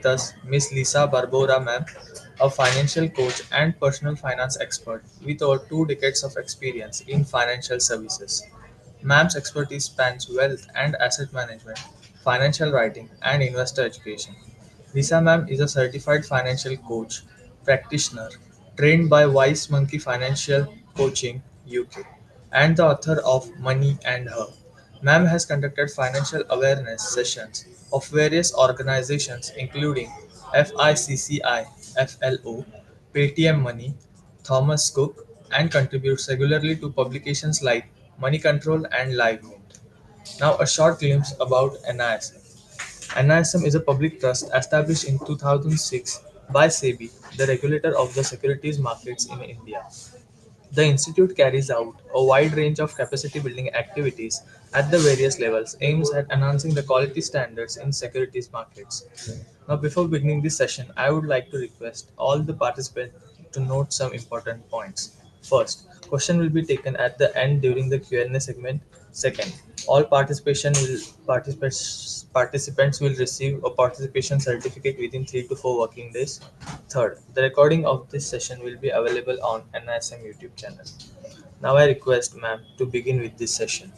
with us Miss Lisa Barbora ma'am, a financial coach and personal finance expert with over 2 decades of experience in financial services. Ma'am's expertise spans wealth and asset management, financial writing, and investor education. Lisa ma'am is a certified financial coach, practitioner, trained by Wise Monkey Financial Coaching UK, and the author of Money and Her. Ma'am has conducted financial awareness sessions of various organizations including FICCI, FLO, Paytm Money, Thomas Cook, and contributes regularly to publications like Money Control and Live Mint. Now, a short glimpse about NISM. NISM is a public trust established in 2006 by SEBI, the regulator of the securities markets in India. The institute carries out a wide range of capacity building activities at the various levels, aims at enhancing the quality standards in securities markets. Now, before beginning this session, I would like to request all the participants to note some important points. First, question will be taken at the end during the Q&A segment. Second, all participants will receive a participation certificate within 3 to 4 working days. Third, the recording of this session will be available on NISM YouTube channel. Now I request ma'am to begin with this session.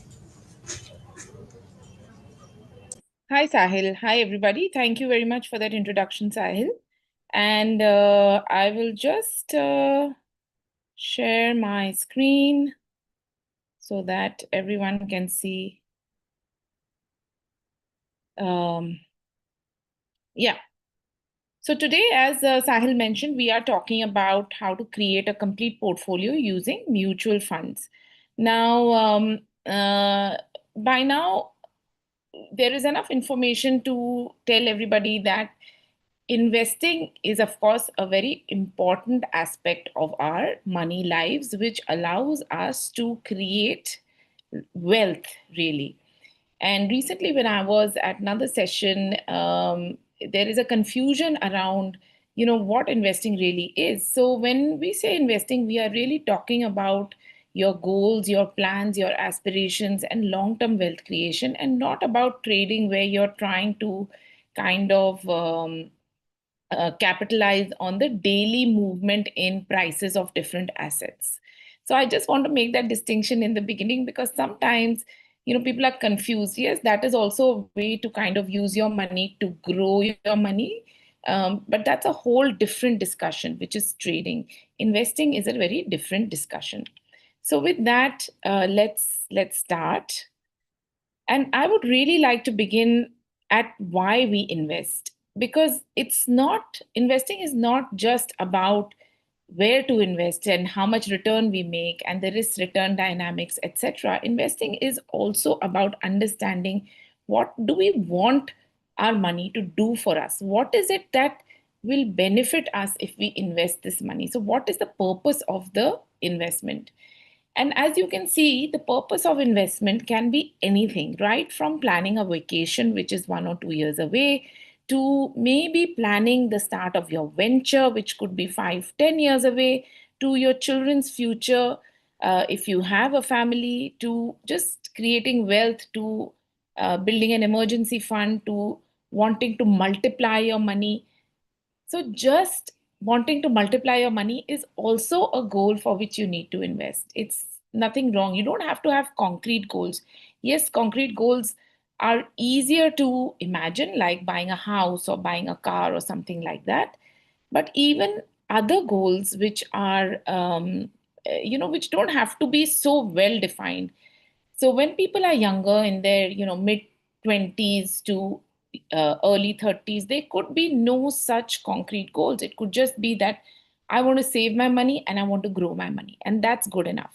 Hi, Sahil. Hi, everybody. Thank you very much for that introduction, Sahil. And I will just share my screen so that everyone can see. Yeah. So today, as Sahil mentioned, we are talking about how to create a complete portfolio using mutual funds. Now, by now, there is enough information to tell everybody that investing is, of course, a very important aspect of our money lives, which allows us to create wealth, really. And recently, when I was at another session, there is a confusion around, what investing really is. So when we say investing, we are really talking about your goals, your plans, your aspirations, and long-term wealth creation, and not about trading where you're trying to kind of capitalize on the daily movement in prices of different assets. So I just want to make that distinction in the beginning, because sometimes people are confused. Yes, that is also a way to kind of use your money to grow your money, but that's a whole different discussion, which is trading. Investing is a very different discussion. So with that, let's start. And I would really like to begin at why we invest, because investing is not just about where to invest and how much return we make and the risk return dynamics, etc. Investing is also about understanding, what do we want our money to do for us? What is it that will benefit us if we invest this money? So what is the purpose of the investment? And as you can see, the purpose of investment can be anything, right? From planning a vacation, which is 1 or 2 years away, to maybe planning the start of your venture, which could be 5, 10 years away, to your children's future, if you have a family, to just creating wealth, to building an emergency fund, to wanting to multiply your money. So just wanting to multiply your money is also a goal for which you need to invest. It's nothing wrong. You don't have to have concrete goals. Yes, concrete goals are easier to imagine, like buying a house or buying a car or something like that. But even other goals which are, which don't have to be so well defined. So when people are younger, in their mid 20s to early 30s, there could be no such concrete goals. It could just be that I want to save my money and I want to grow my money, and that's good enough.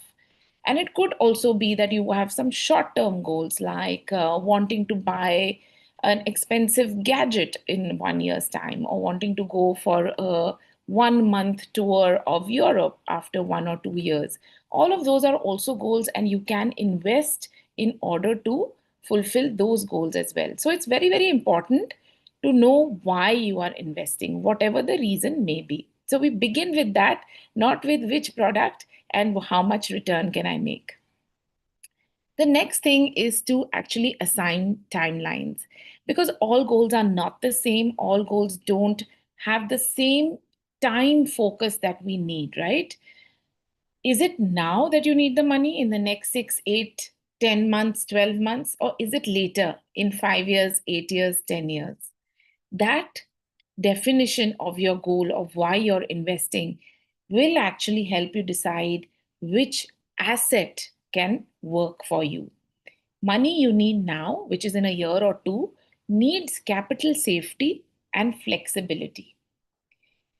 And it could also be that you have some short term goals, like wanting to buy an expensive gadget in 1 year's time, or wanting to go for a 1 month tour of Europe after 1 or 2 years. All of those are also goals, and you can invest in order to fulfill those goals as well. So it's very, very important to know why you are investing, whatever the reason may be. So we begin with that, not with which product and how much return can I make. The next thing is to actually assign timelines. because all goals are not the same. All goals don't have the same time focus that we need, right? Is it now that you need the money in the next 6, 8, 10 months, 12 months, or is it later in 5 years, 8 years, 10 years? That definition of your goal, of why you're investing, will actually help you decide which asset can work for you. Money you need now, which is in a year or two, needs capital safety and flexibility.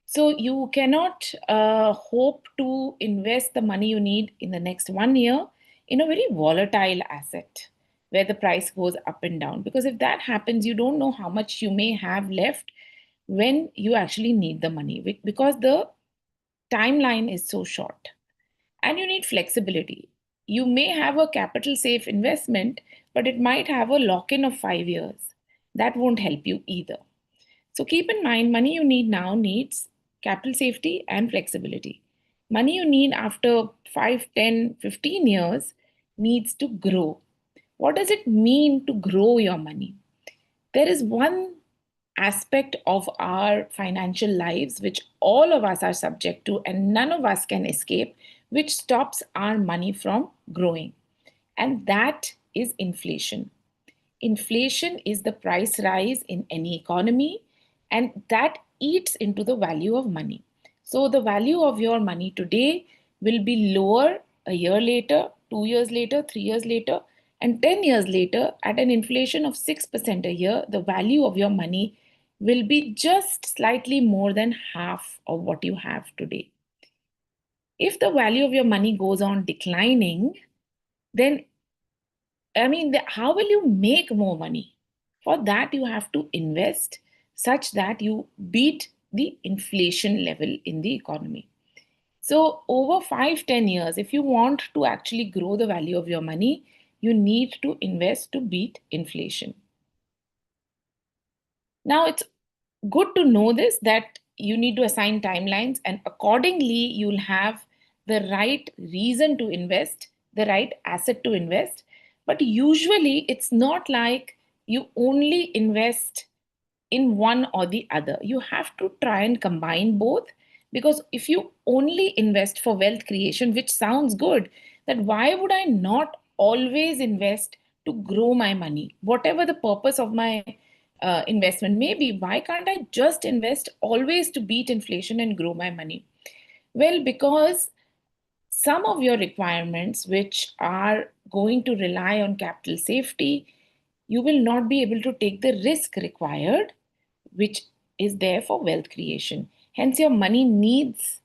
So you cannot hope to invest the money you need in the next 1 year in a very volatile asset where the price goes up and down. Because if that happens, you don't know how much you may have left when you actually need the money, because the timeline is so short. And you need flexibility. You may have a capital safe investment, but it might have a lock in of 5 years. That won't help you either. So keep in mind, money you need now needs capital safety and flexibility. Money you need after 5, 10, 15 years needs to grow. What does it mean to grow your money? There is one aspect of our financial lives which all of us are subject to and none of us can escape, which stops our money from growing. And that is inflation. Inflation is the price rise in any economy, and that eats into the value of money. So, the value of your money today will be lower a year later, 2 years later, 3 years later, and 10 years later. At an inflation of 6% a year, the value of your money will be just slightly more than half of what you have today. If the value of your money goes on declining, then how will you make more money? For that, you have to invest such that you beat the inflation level in the economy. So, over 5, 10 years, if you want to actually grow the value of your money, you need to invest to beat inflation. Now, it's good to know this, that you need to assign timelines, and accordingly, you'll have the right reason to invest, the right asset to invest. But usually, it's not like you only invest in one or the other. You have to try and combine both, because if you only invest for wealth creation, which sounds good, that why would I not always invest to grow my money? Whatever the purpose of my investment may be, why can't I just invest always to beat inflation and grow my money? Well, because some of your requirements, which are going to rely on capital safety, you will not be able to take the risk required, which is there for wealth creation. Hence, your money needs,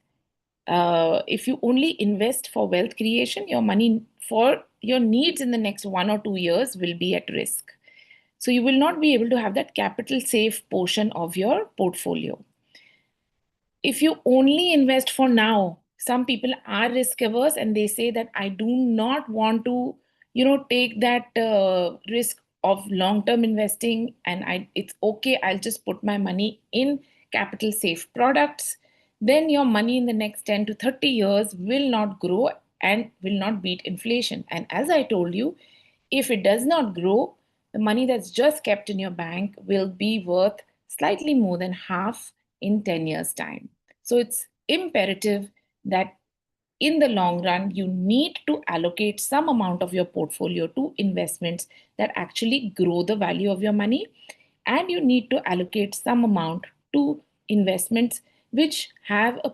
if you only invest for wealth creation, your money for your needs in the next 1 or 2 years will be at risk. So, you will not be able to have that capital safe portion of your portfolio. If you only invest for now, some people are risk averse and they say that I do not want to take that risk of long term investing, and it's okay, I'll just put my money in capital safe products. Then your money in the next 10 to 30 years will not grow and will not beat inflation. And as I told you, if it does not grow, the money that's just kept in your bank will be worth slightly more than half in 10 years' time. So it's imperative that in the long run, you need to allocate some amount of your portfolio to investments that actually grow the value of your money. And you need to allocate some amount to investments which have a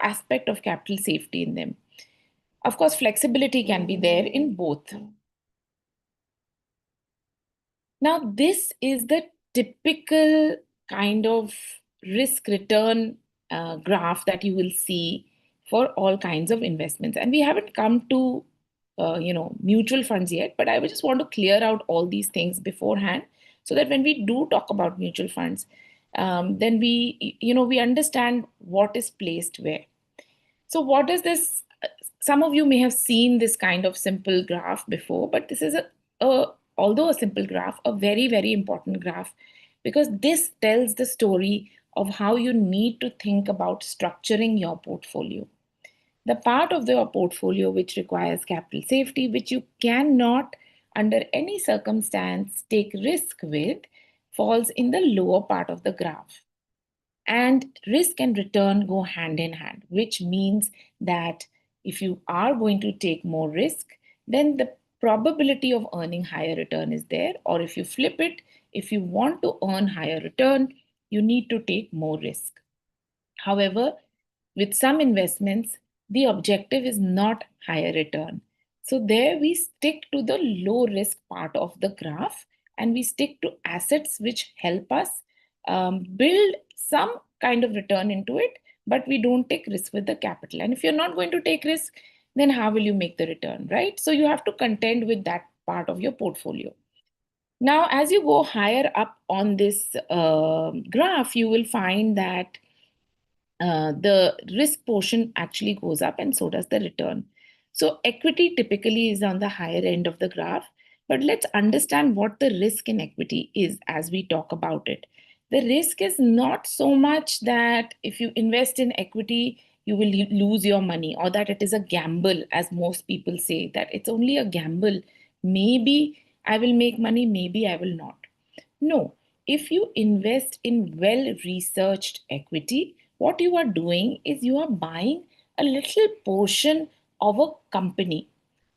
aspect of capital safety in them. Of course, flexibility can be there in both. Now, this is the typical kind of risk return graph that you will see for all kinds of investments. And we haven't come to, mutual funds yet, but I would just want to clear out all these things beforehand so that when we do talk about mutual funds, then we understand what is placed where. So, what is this? Some of you may have seen this kind of simple graph before, but this is although a simple graph, a very, very important graph, because this tells the story of how you need to think about structuring your portfolio. The part of your portfolio which requires capital safety, which you cannot under any circumstance take risk with falls in the lower part of the graph. And risk and return go hand in hand, which means that if you are going to take more risk, then the probability of earning higher return is there. Or if you flip it, if you want to earn higher return, you need to take more risk. However, with some investments, the objective is not higher return. So there we stick to the low risk part of the graph, and we stick to assets which help us build some kind of return into it, but we don't take risk with the capital. And if you're not going to take risk, then how will you make the return, right? So you have to contend with that part of your portfolio. Now, as you go higher up on this graph, you will find that the risk portion actually goes up and so does the return. So equity typically is on the higher end of the graph, but let's understand what the risk in equity is as we talk about it. The risk is not so much that if you invest in equity, you will lose your money, or that it is a gamble, as most people say, that it's only a gamble. Maybe I will make money, maybe I will not. No, if you invest in well researched equity, what you are doing is you are buying a little portion of a company,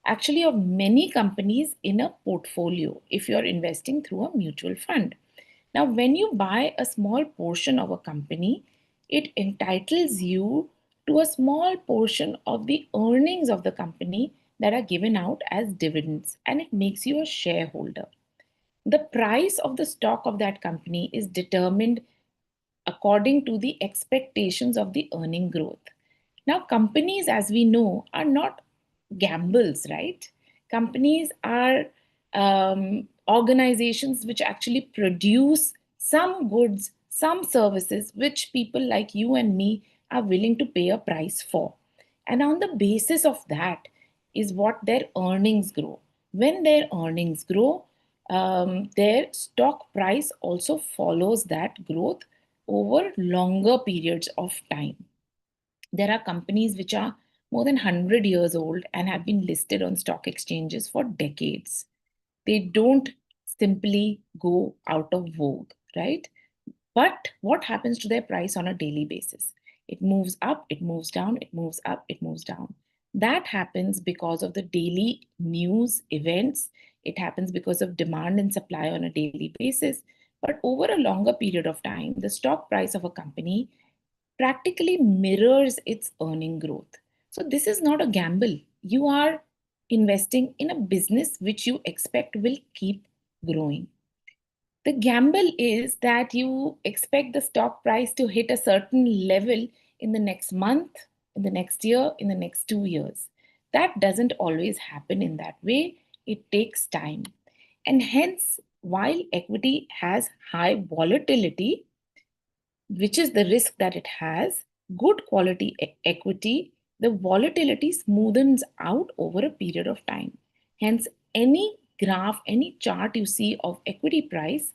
actually, of many companies in a portfolio if you're investing through a mutual fund. Now, when you buy a small portion of a company, it entitles you to a small portion of the earnings of the company that are given out as dividends, and it makes you a shareholder. The price of the stock of that company is determined according to the expectations of the earning growth. Now, companies, as we know, are not gambles, right? Companies are organizations which actually produce some goods, some services, which people like you and me are willing to pay a price for. And on the basis of that is what their earnings grow. When their earnings grow, their stock price also follows that growth over longer periods of time. There are companies which are more than 100 years old and have been listed on stock exchanges for decades. They don't simply go out of vogue, right? But what happens to their price on a daily basis? It moves up, it moves down, it moves up, it moves down. That happens because of the daily news events. It happens because of demand and supply on a daily basis. But over a longer period of time, the stock price of a company practically mirrors its earning growth. So, this is not a gamble. You are investing in a business which you expect will keep growing. The gamble is that you expect the stock price to hit a certain level in the next month, in the next year, in the next 2 years. That doesn't always happen in that way. It takes time. And hence, while equity has high volatility, which is the risk that it has, good quality equity, the volatility smoothens out over a period of time. Hence, any graph, any chart you see of equity price,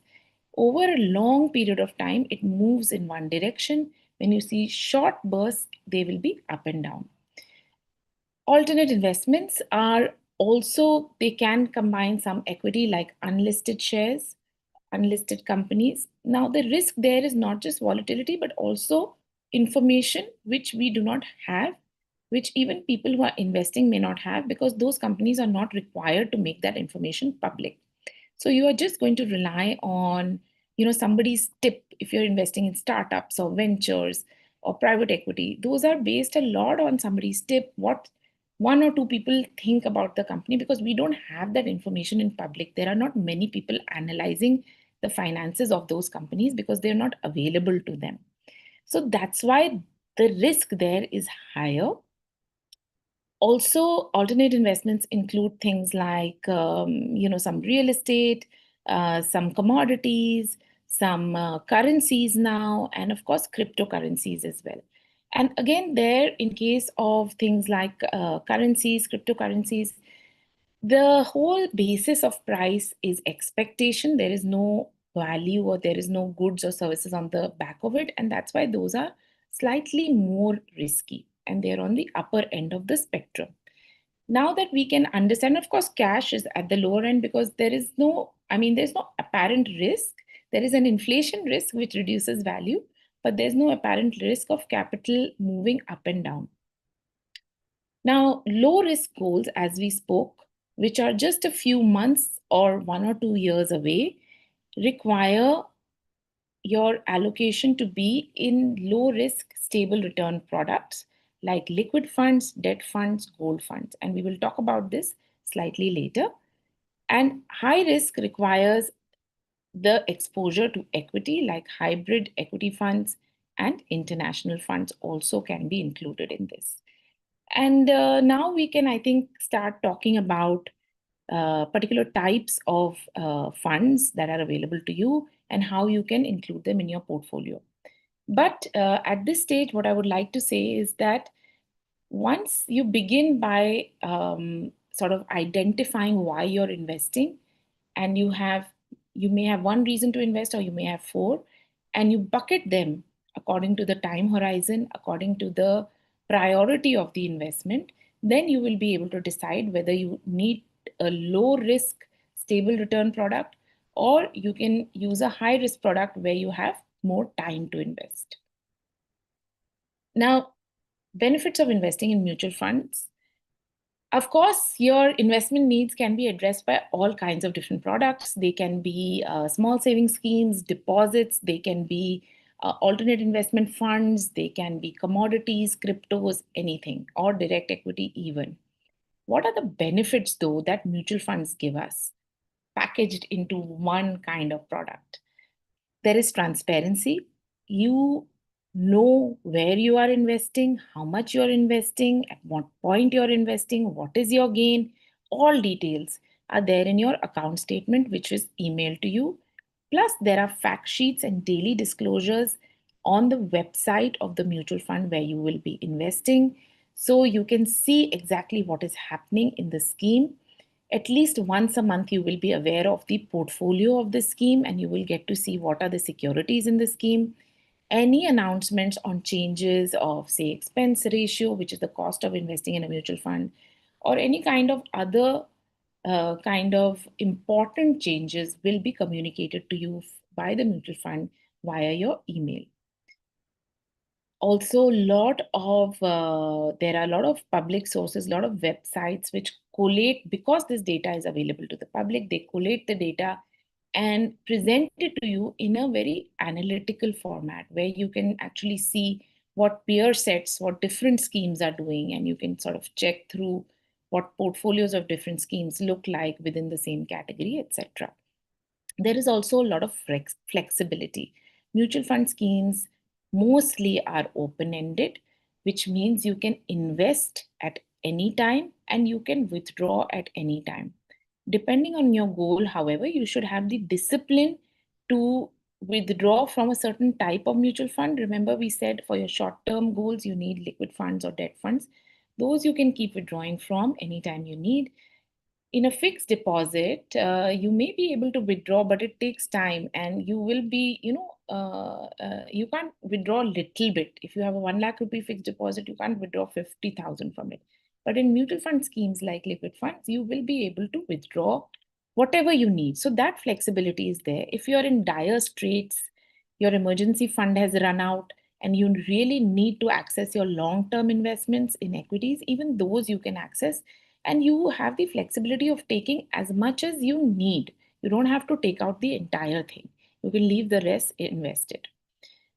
over a long period of time, it moves in one direction. When you see short bursts, they will be up and down. Alternate investments are also, they can combine some equity like unlisted shares, unlisted companies. Now, the risk there is not just volatility, but also information which we do not have, which even people who are investing may not have, because those companies are not required to make that information public. So you are just going to rely on, somebody's tip. If you're investing in startups or ventures or private equity, those are based a lot on somebody's tip, what one or two people think about the company, because we don't have that information in public. There are not many people analyzing the finances of those companies because they're not available to them. So that's why the risk there is higher. Also, alternate investments include things like some real estate, some commodities, some currencies now, and of course cryptocurrencies as well. And again, there, in case of things like currencies, cryptocurrencies, the whole basis of price is expectation. There is no value, or there is no goods or services on the back of it, and that's why those are slightly more risky and they're on the upper end of the spectrum. Now that we can understand, of course, cash is at the lower end because there's no apparent risk. There is an inflation risk which reduces value, but there's no apparent risk of capital moving up and down. Now, low risk goals, as we spoke, which are just a few months or 1 or 2 years away, require your allocation to be in low risk, stable return products like liquid funds, debt funds, gold funds. And we will talk about this slightly later. And high risk requires the exposure to equity, like hybrid equity funds and international funds, also can be included in this. And now we can, I think, start talking about particular types of funds that are available to you and how you can include them in your portfolio. But at this stage, what I would like to say is that once you begin by sort of identifying why you're investing, and you may have one reason to invest or you may have four, and you bucket them according to the time horizon, according to the priority of the investment, then you will be able to decide whether you need a low risk stable return product, or you can use a high risk product where you have more time to invest. Now, benefits of investing in mutual funds. Of course, your investment needs can be addressed by all kinds of different products. They can be small saving schemes, deposits, they can be alternate investment funds, they can be commodities, cryptos, anything, or direct equity, even. What are the benefits, though, that mutual funds give us packaged into one kind of product? There is transparency. You know where you are investing, how much you're investing, at what point you're investing, what is your gain. All details are there in your account statement, which is emailed to you. Plus, there are fact sheets and daily disclosures on the website of the mutual fund where you will be investing. So you can see exactly what is happening in the scheme. At least once a month, you will be aware of the portfolio of the scheme and you will get to see what are the securities in the scheme. Any announcements on changes of, say, expense ratio, which is the cost of investing in a mutual fund, or any kind of other kind of important changes will be communicated to you by the mutual fund via your email. Also, there are a lot of public sources, a lot of websites which collate, because this data is available to the public, they collate the data and present it to you in a very analytical format where you can actually see what peer sets, what different schemes are doing, and you can sort of check through what portfolios of different schemes look like within the same category, etc. There is also a lot of flexibility. Mutual fund schemes mostly are open ended, which means you can invest at any time and you can withdraw at any time. Depending on your goal, however, you should have the discipline to withdraw from a certain type of mutual fund. Remember, we said for your short term goals, you need liquid funds or debt funds. Those you can keep withdrawing from anytime you need. In a fixed deposit, you may be able to withdraw, but it takes time, and you will be, you can't withdraw a little bit. If you have a 1 lakh rupee fixed deposit, you can't withdraw 50,000 from it. But in mutual fund schemes like liquid funds, you will be able to withdraw whatever you need. So that flexibility is there. If you're in dire straits, your emergency fund has run out, and you really need to access your long term investments in equities, even those you can access, and you have the flexibility of taking as much as you need. You don't have to take out the entire thing. You can leave the rest invested.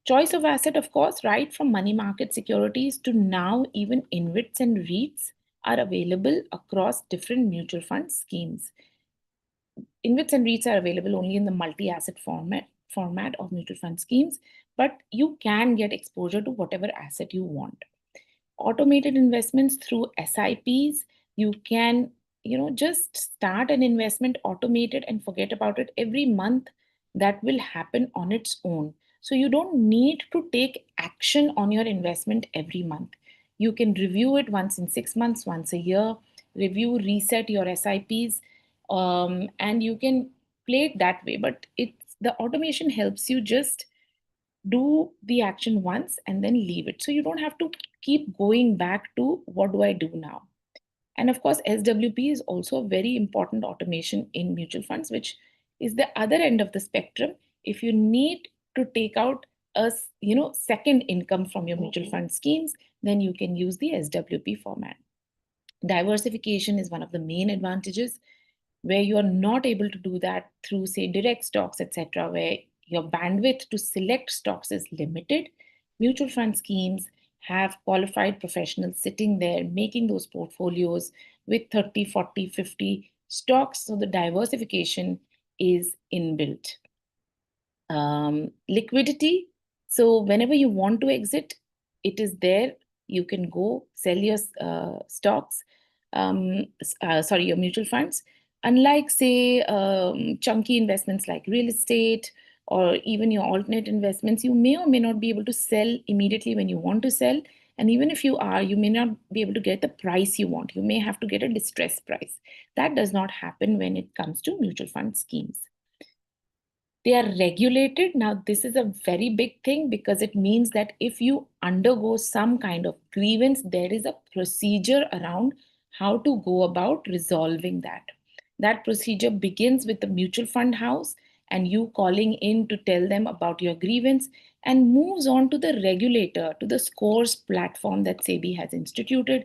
Choice of asset, of course, right from money market securities to now even InvITs and REITs are available across different mutual fund schemes. InvITs and REITs are available only in the multi-asset format of mutual fund schemes, but you can get exposure to whatever asset you want. Automated investments through SIPs, you can, just start an investment automated and forget about it every month. That will happen on its own. So you don't need to take action on your investment every month. You can review it once in 6 months, once a year, review, reset your SIPs, and you can play it that way. But it's the automation helps you just do the action once and then leave it. So you don't have to keep going back to what do I do now. And of course, SWP is also a very important automation in mutual funds, which is the other end of the spectrum. If you need to take out a second income from your mutual fund schemes, then you can use the SWP format. Diversification is one of the main advantages, where you are not able to do that through, say, direct stocks, etc., where your bandwidth to select stocks is limited. Mutual fund schemes have qualified professionals sitting there making those portfolios with 30, 40, 50 stocks. So the diversification is inbuilt. Liquidity. So whenever you want to exit, it is there. You can go sell your stocks, sorry, your mutual funds. Unlike, say, chunky investments like real estate or even your alternate investments, you may or may not be able to sell immediately when you want to sell. And even if you are, you may not be able to get the price you want. You may have to get a distressed price. That does not happen when it comes to mutual fund schemes. They are regulated. Now, this is a very big thing because it means that if you undergo some kind of grievance, there is a procedure around how to go about resolving that. That procedure begins with the mutual fund house and you calling in to tell them about your grievance, and moves on to the regulator, to the scores platform that SEBI has instituted.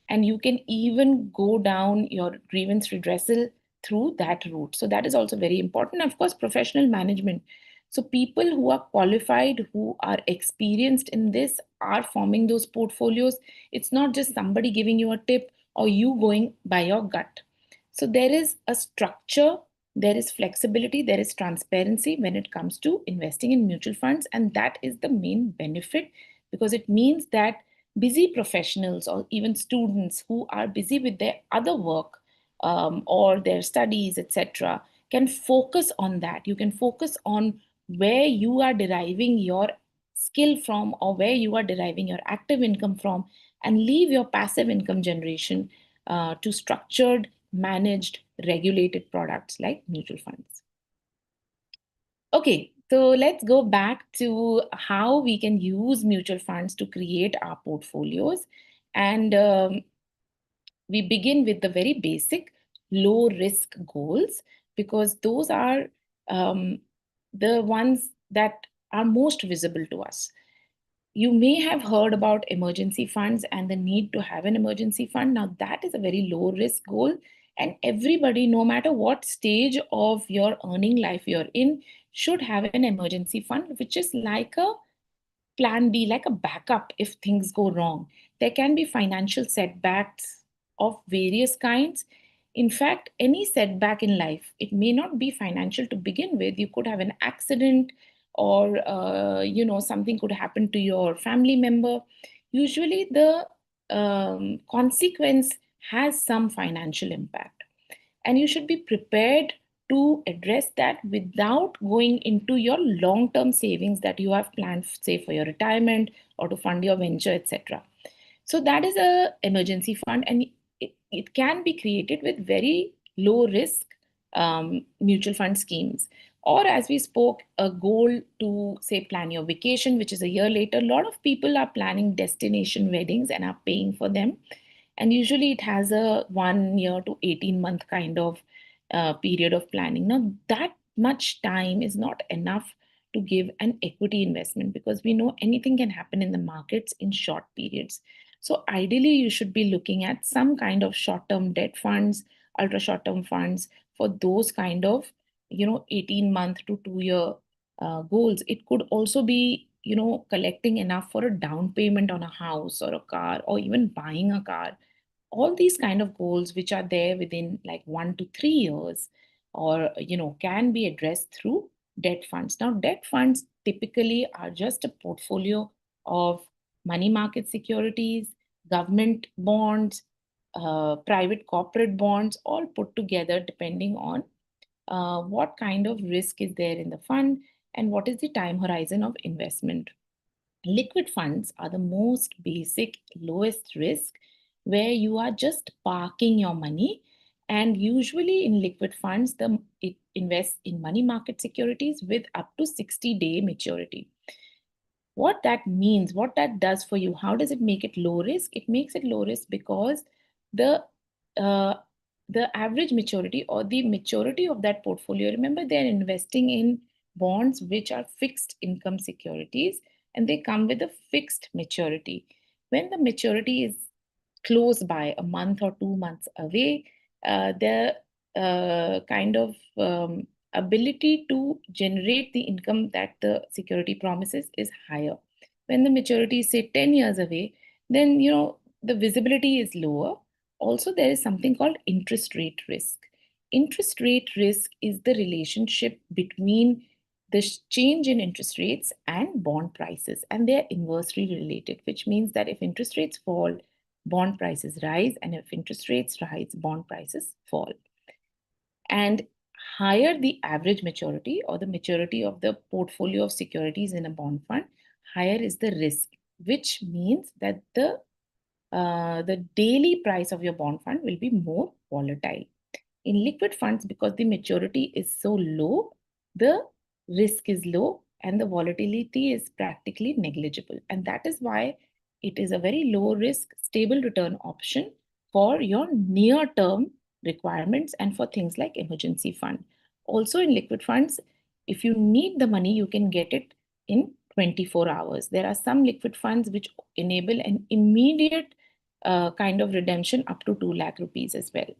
And you can even go down your grievance redressal through that route. So that is also very important. Of course, professional management. So people who are qualified, who are experienced in this, are forming those portfolios. It's not just somebody giving you a tip or you going by your gut. So there is a structure, there is flexibility, there is transparency when it comes to investing in mutual funds. And that is the main benefit, because it means that busy professionals or even students who are busy with their other work, or their studies, etc., can focus on that. You can focus on where you are deriving your skill from or where you are deriving your active income from, and leave your passive income generation to structured, managed, regulated products like mutual funds. Okay, so let's go back to how we can use mutual funds to create our portfolios. And we begin with the very basic low risk goals, because those are the ones that are most visible to us. You may have heard about emergency funds and the need to have an emergency fund. Now, that is a very low risk goal. And everybody, no matter what stage of your earning life you're in, should have an emergency fund, which is like a plan B, like a backup if things go wrong. There can be financial setbacks of various kinds. In fact, any setback in life, it may not be financial to begin with. You could have an accident, or something could happen to your family member. Usually, the consequence has some financial impact, and you should be prepared to address that without going into your long term savings that you have planned, say, for your retirement or to fund your venture, etc. So that is a emergency fund, and it can be created with very low risk mutual fund schemes. Or, as we spoke, a goal to, say, plan your vacation, which is a year later. A lot of people are planning destination weddings and are paying for them, and usually it has a 1 year to 18-month kind of period of planning. Now, that much time is not enough to give an equity investment, because we know anything can happen in the markets in short periods. So ideally, you should be looking at some kind of short-term debt funds, ultra short-term funds for those kind of 18-month to 2 year goals. It could also be collecting enough for a down payment on a house or a car, or even buying a car. All these kind of goals which are there within like 1 to 3 years, or can be addressed through debt funds. Now, debt funds typically are just a portfolio of money market securities, government bonds, private corporate bonds, all put together depending on what kind of risk is there in the fund and what is the time horizon of investment. Liquid funds are the most basic, lowest risk, where you are just parking your money. And usually in liquid funds, it invests in money market securities with up to 60-day maturity. What that means, what that does for you, how does it make it low risk? It makes it low risk because the uh, the average maturity or the maturity of that portfolio, remember they're investing in bonds which are fixed income securities and they come with a fixed maturity. When the maturity is close by, a month or 2 months away, the kind of ability to generate the income that the security promises is higher. When the maturity is say 10 years away, then the visibility is lower. Also, there is something called interest rate risk. Interest rate risk is the relationship between the change in interest rates and bond prices, and they are inversely related, which means that if interest rates fall, bond prices rise, and if interest rates rise, bond prices fall. And higher the average maturity or the maturity of the portfolio of securities in a bond fund, higher is the risk, which means that the daily price of your bond fund will be more volatile. In liquid funds, because the maturity is so low, the risk is low and the volatility is practically negligible. And that is why it is a very low risk, stable return option for your near term requirements and for things like emergency fund. Also, in liquid funds, if you need the money, you can get it in 24 hours. There are some liquid funds which enable an immediate kind of redemption up to 2 lakh rupees as well.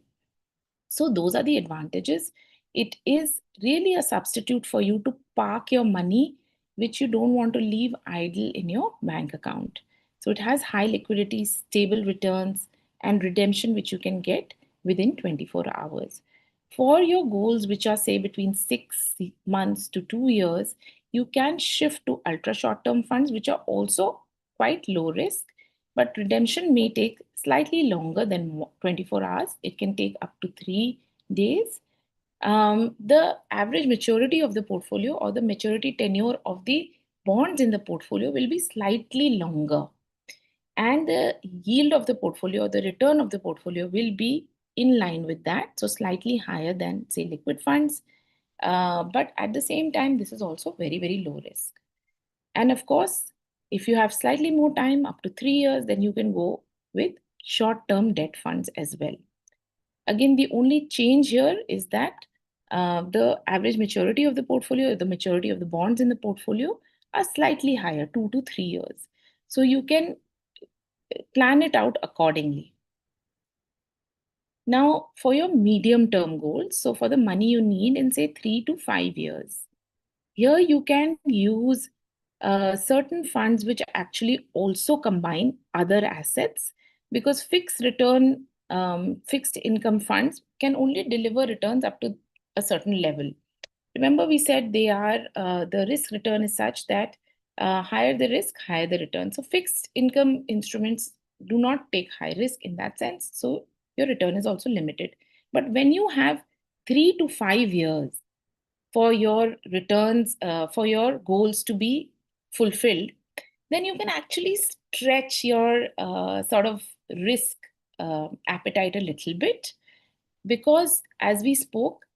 So those are the advantages. It is really a substitute for you to park your money, which you don't want to leave idle in your bank account. So it has high liquidity, stable returns, and redemption, which you can get within 24 hours. For your goals, which are say between 6 months to 2 years, you can shift to ultra short term funds, which are also quite low risk, but redemption may take slightly longer than 24 hours. It can take up to 3 days. The average maturity of the portfolio or the maturity tenure of the bonds in the portfolio will be slightly longer. And the yield of the portfolio or the return of the portfolio will be in line with that. So slightly higher than, say, liquid funds. But at the same time, this is also very, very low risk. And of course, if you have slightly more time, up to 3 years, then you can go with short term debt funds as well. Again, the only change here is that the average maturity of the portfolio, the maturity of the bonds in the portfolio are slightly higher, 2 to 3 years. So you can plan it out accordingly. Now, for your medium term goals, so for the money you need in say 3 to 5 years, here you can use certain funds which actually also combine other assets, because fixed income funds can only deliver returns up to a certain level. Remember, we said the risk return is such that higher the risk, higher the return. So fixed income instruments do not take high risk in that sense. So your return is also limited. But when you have 3 to 5 years for your returns, for your goals to be fulfilled, then you can actually stretch your sort of risk appetite a little bit, because as we spoke,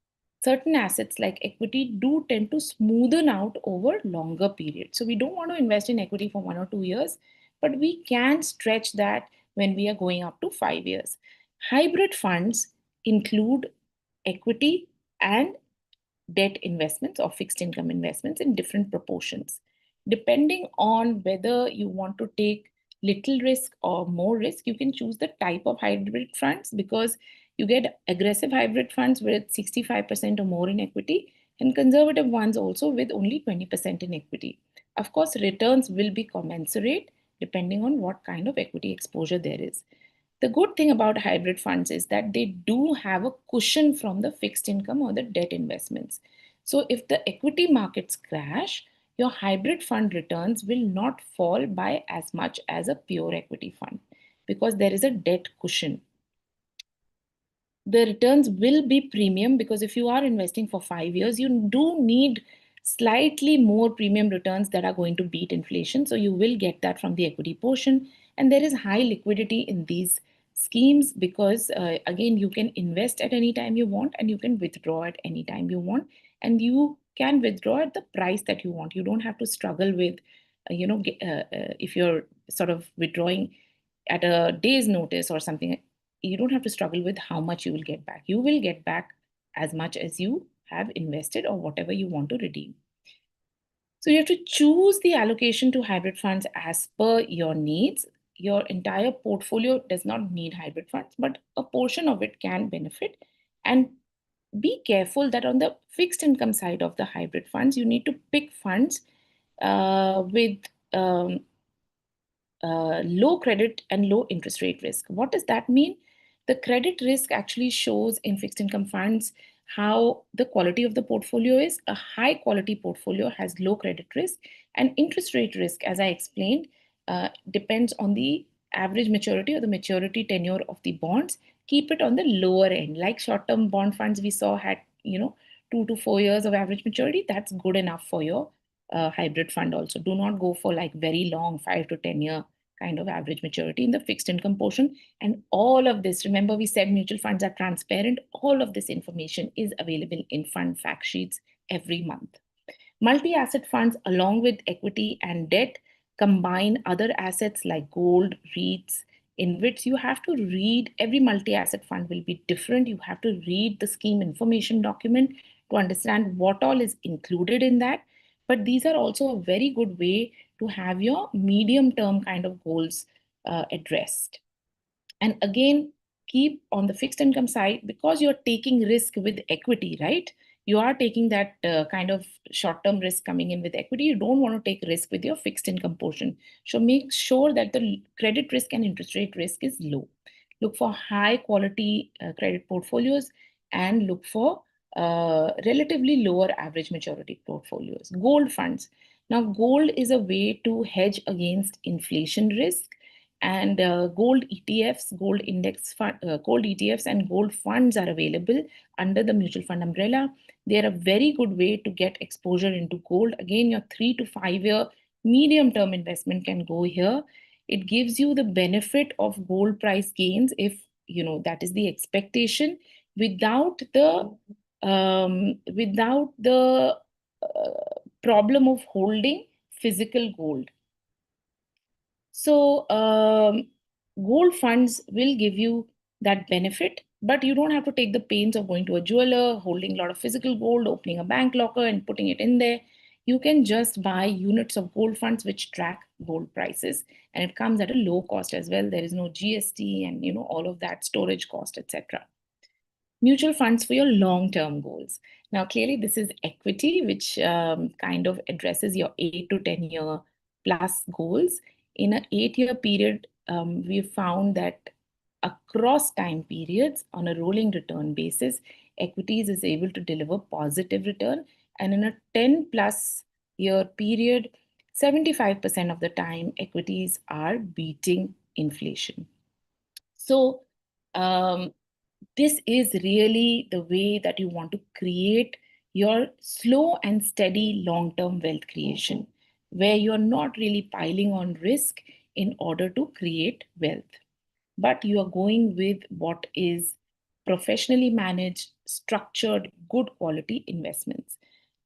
certain assets like equity do tend to smoothen out over longer periods. So we don't want to invest in equity for 1 or 2 years, but we can stretch that when we are going up to 5 years. Hybrid funds include equity and debt investments or fixed income investments in different proportions. Depending on whether you want to take little risk or more risk, you can choose the type of hybrid funds, because you get aggressive hybrid funds with 65% or more in equity, and conservative ones also with only 20% in equity. Of course, returns will be commensurate depending on what kind of equity exposure there is. The good thing about hybrid funds is that they do have a cushion from the fixed income or the debt investments. So if the equity markets crash, your hybrid fund returns will not fall by as much as a pure equity fund, because there is a debt cushion. The returns will be premium, because if you are investing for 5 years, you do need slightly more premium returns that are going to beat inflation. So you will get that from the equity portion. And there is high liquidity in these schemes, because again, you can invest at any time you want and you can withdraw at any time you want. And you can withdraw at the price that you want. You don't have to struggle with, if you're sort of withdrawing at a day's notice or something. you don't have to struggle with how much you will get back. You will get back as much as you have invested or whatever you want to redeem. So you have to choose the allocation to hybrid funds as per your needs. Your entire portfolio does not need hybrid funds, but a portion of it can benefit. And be careful that on the fixed income side of the hybrid funds, you need to pick funds with um, low credit and low interest rate risk. What does that mean? The credit risk actually shows in fixed income funds how the quality of the portfolio is. A high quality portfolio has low credit risk, and interest rate risk, as I explained, depends on the average maturity or the maturity tenure of the bonds. Keep it on the lower end, like short term bond funds we saw had 2 to 4 years of average maturity. That's good enough for your hybrid fund. Also, do not go for like very long 5 to 10 year kind of average maturity in the fixed income portion. And all of this, remember, we said mutual funds are transparent. All of this information is available in fund fact sheets every month. Multi asset funds, along with equity and debt, combine other assets like gold, REITs, in which you have to read. Every multi asset fund will be different. You have to read the scheme information document to understand what all is included in that. But these are also a very good way to have your medium term kind of goals addressed. And again, keep on the fixed income side, because you're taking risk with equity, right? You are taking that kind of short term risk coming in with equity. You don't want to take risk with your fixed income portion. So make sure that the credit risk and interest rate risk is low. Look for high quality credit portfolios, and look for relatively lower average maturity portfolios. Gold funds. Now, gold is a way to hedge against inflation risk, and gold ETFs, gold ETFs, and gold funds are available under the mutual fund umbrella. They are a very good way to get exposure into gold. Again, your 3 to 5 year medium term investment can go here. It gives you the benefit of gold price gains if that is the expectation, without the problem of holding physical gold. So, gold funds will give you that benefit, but you don't have to take the pains of going to a jeweler, holding a lot of physical gold, opening a bank locker, and putting it in there. You can just buy units of gold funds which track gold prices, and it comes at a low cost as well. There is no GST and all of that storage cost, etc. Mutual funds for your long term goals. Now, clearly, this is equity, which kind of addresses your 8 to 10 year plus goals. In an 8 year period, we found that across time periods on a rolling return basis, equities is able to deliver positive return. And in a 10 plus year period, 75% of the time, equities are beating inflation. So, um, this is really the way that you want to create your slow and steady long term wealth creation, where you're not really piling on risk in order to create wealth, but you are going with what is professionally managed, structured, good quality investments.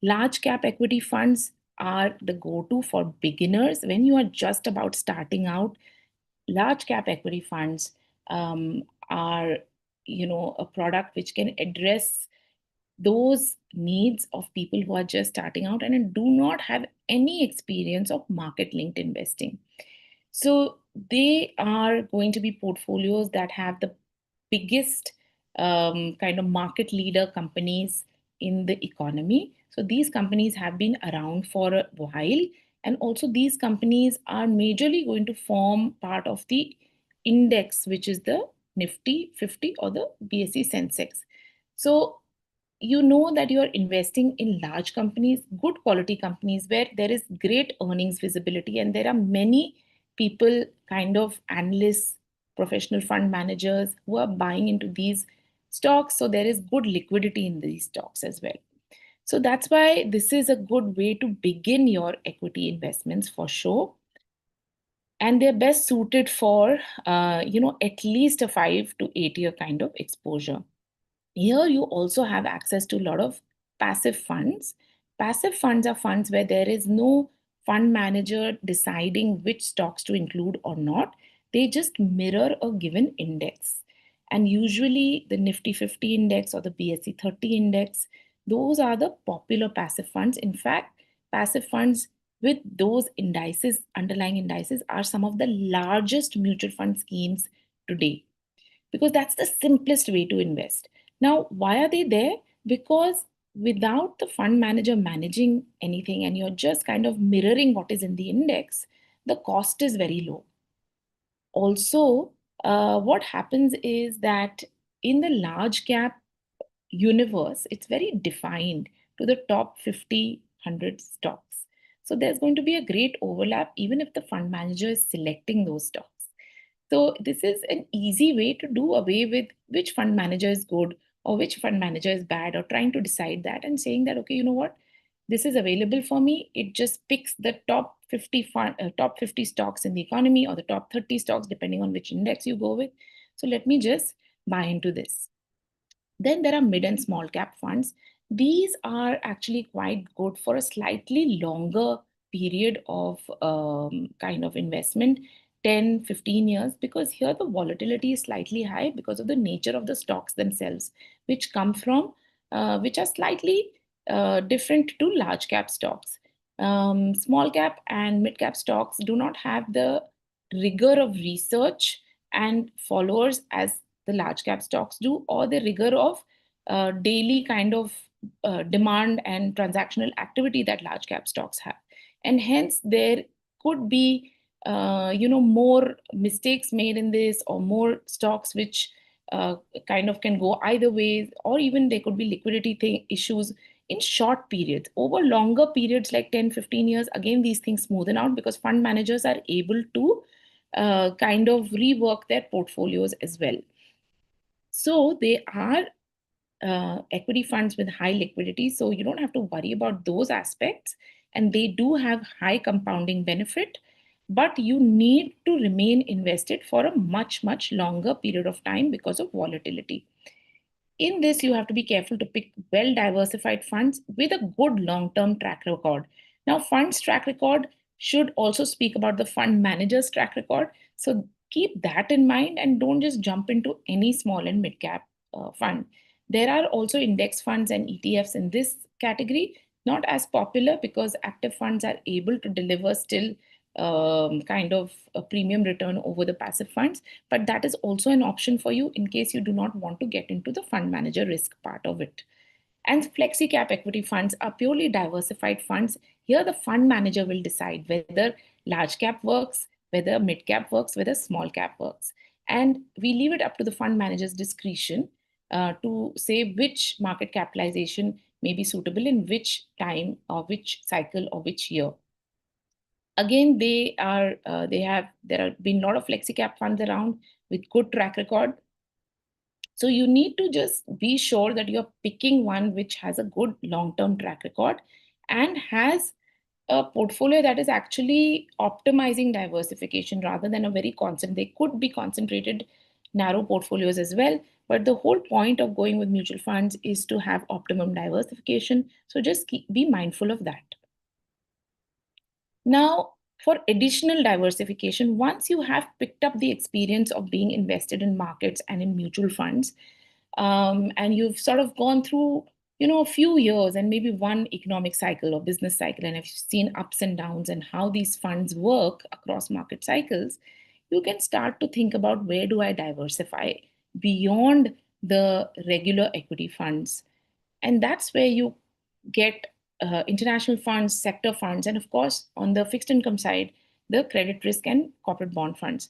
Large cap equity funds are the go to for beginners when you are just about starting out. Large cap equity funds are a product which can address those needs of people who are just starting out and do not have any experience of market linked investing. So they are going to be portfolios that have the biggest kind of market leader companies in the economy. So these companies have been around for a while, and also these companies are majorly going to form part of the index, which is the Nifty 50 or the BSE Sensex. So you know that you are investing in large companies, good quality companies where there is great earnings visibility, and there are many people, kind of analysts, professional fund managers who are buying into these stocks. So there is good liquidity in these stocks as well. So that's why this is a good way to begin your equity investments for sure. And they're best suited for, at least a 5 to 8 year kind of exposure. Here you also have access to a lot of passive funds. Passive funds are funds where there is no fund manager deciding which stocks to include or not. They just mirror a given index. And usually the Nifty 50 index or the BSE 30 index, those are the popular passive funds. In fact, passive funds with those indices, underlying indices, are some of the largest mutual fund schemes today, because that's the simplest way to invest. Now, why are they there? Because without the fund manager managing anything and you're just kind of mirroring what is in the index, the cost is very low. Also, what happens is that in the large cap universe, it's very defined to the top 50, 100 stocks. So there's going to be a great overlap even if the fund manager is selecting those stocks. So this is an easy way to do away with which fund manager is good or which fund manager is bad, or trying to decide that and saying that, okay, you know what, this is available for me. It just picks the top 50 stocks in the economy, or the top 30 stocks, depending on which index you go with. So let me just buy into this. Then there are mid and small cap funds. These are actually quite good for a slightly longer period of kind of investment, 10, 15 years, because here the volatility is slightly high because of the nature of the stocks themselves, which come from, which are slightly different to large cap stocks. Small cap and mid cap stocks do not have the rigor of research and followers as the large cap stocks do, or the rigor of daily kind of demand and transactional activity that large cap stocks have. And hence there could be more mistakes made in this, or more stocks which kind of can go either ways, or even there could be issues in short periods. Over longer periods like 10, 15 years, again these things smoothen out because fund managers are able to kind of rework their portfolios as well. So they are equity funds with high liquidity, so you don't have to worry about those aspects, and they do have high compounding benefit, but you need to remain invested for a much, much longer period of time because of volatility. In this, you have to be careful to pick well diversified funds with a good long term track record. Now, funds track record should also speak about the fund manager's track record. So keep that in mind and don't just jump into any small and mid cap fund. There are also index funds and ETFs in this category, not as popular because active funds are able to deliver still kind of a premium return over the passive funds. But that is also an option for you in case you do not want to get into the fund manager risk part of it. And flexi cap equity funds are purely diversified funds. Here, the fund manager will decide whether large cap works, whether mid cap works, whether small cap works. And we leave it up to the fund manager's discretion to say which market capitalization may be suitable in which time or which cycle or which year. Again, there have been a lot of flexi cap funds around with good track record. So you need to just be sure that you're picking one which has a good long-term track record and has a portfolio that is actually optimizing diversification rather than a very constant. They could be concentrated narrow portfolios as well, but the whole point of going with mutual funds is to have optimum diversification. So just be mindful of that. Now, for additional diversification, once you have picked up the experience of being invested in markets and in mutual funds, and you've sort of gone through, a few years and maybe one economic cycle or business cycle, and have seen ups and downs and how these funds work across market cycles, you can start to think about where do I diversify beyond the regular equity funds. And that's where you get international funds, sector funds, and of course, on the fixed income side, the credit risk and corporate bond funds.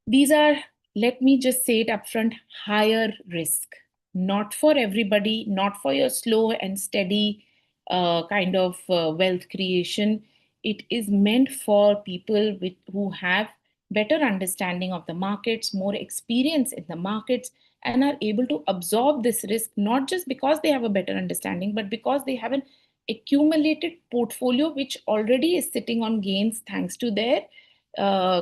These are, let me just say it upfront, higher risk. Not for everybody, not for your slow and steady kind of wealth creation. It is meant for people who have better understanding of the markets, more experience in the markets, and are able to absorb this risk, not just because they have a better understanding, but because they have an accumulated portfolio which already is sitting on gains thanks to their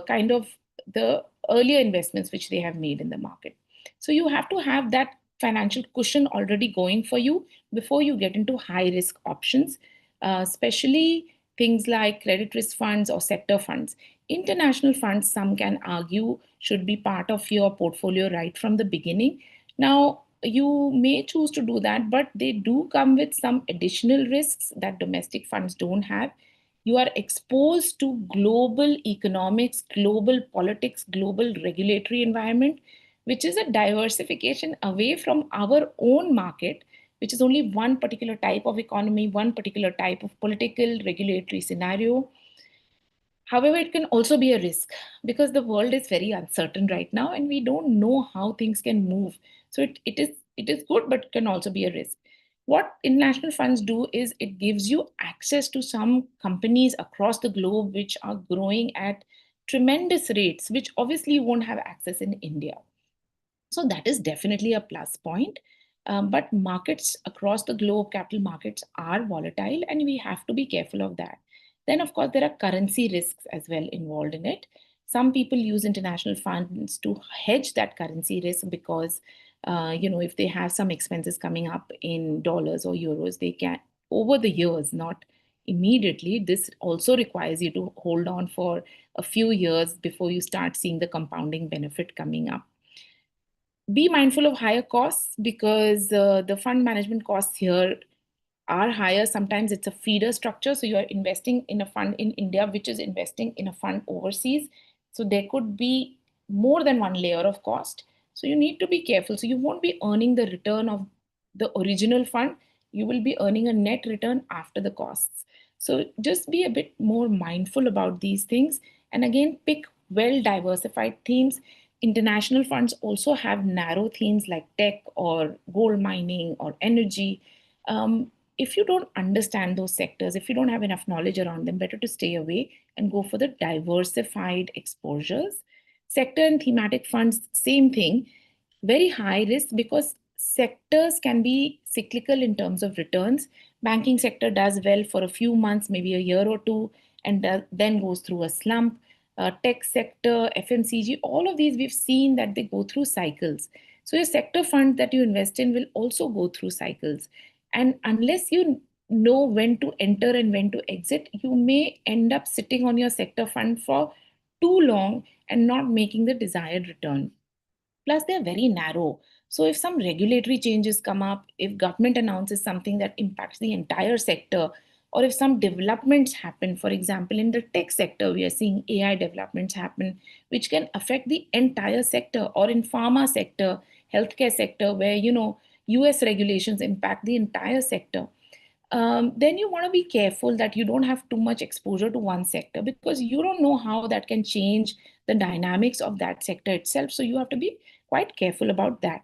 kind of the earlier investments which they have made in the market. So you have to have that financial cushion already going for you before you get into high risk options, especially things like credit risk funds or sector funds. International funds, some can argue, should be part of your portfolio right from the beginning. Now, you may choose to do that, but they do come with some additional risks that domestic funds don't have. You are exposed to global economics, global politics, global regulatory environment, which is a diversification away from our own market, which is only one particular type of economy, one particular type of political regulatory scenario. However, it can also be a risk because the world is very uncertain right now and we don't know how things can move. So it is good, but can also be a risk. What international funds do is it gives you access to some companies across the globe which are growing at tremendous rates, which obviously you won't have access in India. So that is definitely a plus point. But markets across the globe, capital markets are volatile, and we have to be careful of that. Then, of course, there are currency risks as well involved in it. Some people use international funds to hedge that currency risk because, if they have some expenses coming up in dollars or euros, they can, over the years, not immediately. This also requires you to hold on for a few years before you start seeing the compounding benefit coming up. Be mindful of higher costs because the fund management costs here are higher. Sometimes it's a feeder structure. So you are investing in a fund in India, which is investing in a fund overseas. So there could be more than one layer of cost. So you need to be careful. So you won't be earning the return of the original fund. You will be earning a net return after the costs. So just be a bit more mindful about these things. And again, pick well diversified themes. International funds also have narrow themes like tech or gold mining or energy. If you don't understand those sectors, if you don't have enough knowledge around them, better to stay away and go for the diversified exposures. Sector and thematic funds, same thing, very high risk because sectors can be cyclical in terms of returns. Banking sector does well for a few months, maybe a year or two, and then goes through a slump. Tech sector, FMCG, all of these we've seen that they go through cycles. So your sector fund that you invest in will also go through cycles. And unless you know when to enter and when to exit, you may end up sitting on your sector fund for too long and not making the desired return. Plus, they're very narrow. So if some regulatory changes come up, if government announces something that impacts the entire sector, or if some developments happen, for example, in the tech sector, we are seeing AI developments happen, which can affect the entire sector, or in pharma sector, healthcare sector, where US regulations impact the entire sector. Then you want to be careful that you don't have too much exposure to one sector because you don't know how that can change the dynamics of that sector itself. So you have to be quite careful about that.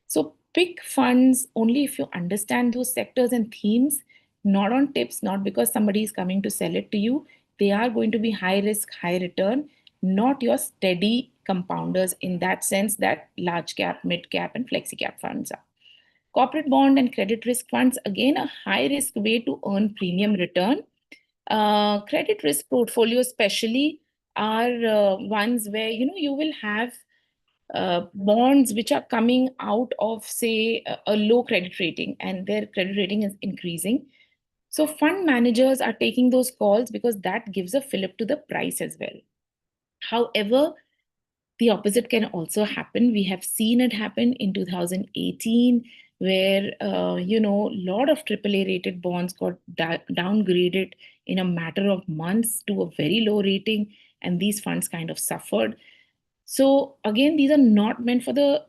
So pick funds only if you understand those sectors and themes, not on tips, not because somebody is coming to sell it to you. They are going to be high risk, high return, not your steady compounders in that sense that large cap, mid cap, and flexi cap funds are. Corporate bond and credit risk funds, again, a high risk way to earn premium return. Credit risk portfolios, especially, are ones where you will have bonds which are coming out of, say, a low credit rating, and their credit rating is increasing. So fund managers are taking those calls because that gives a fillip to the price as well. However, the opposite can also happen. We have seen it happen in 2018, where a lot of AAA rated bonds got downgraded in a matter of months to a very low rating, and these funds kind of suffered. So again, these are not meant for the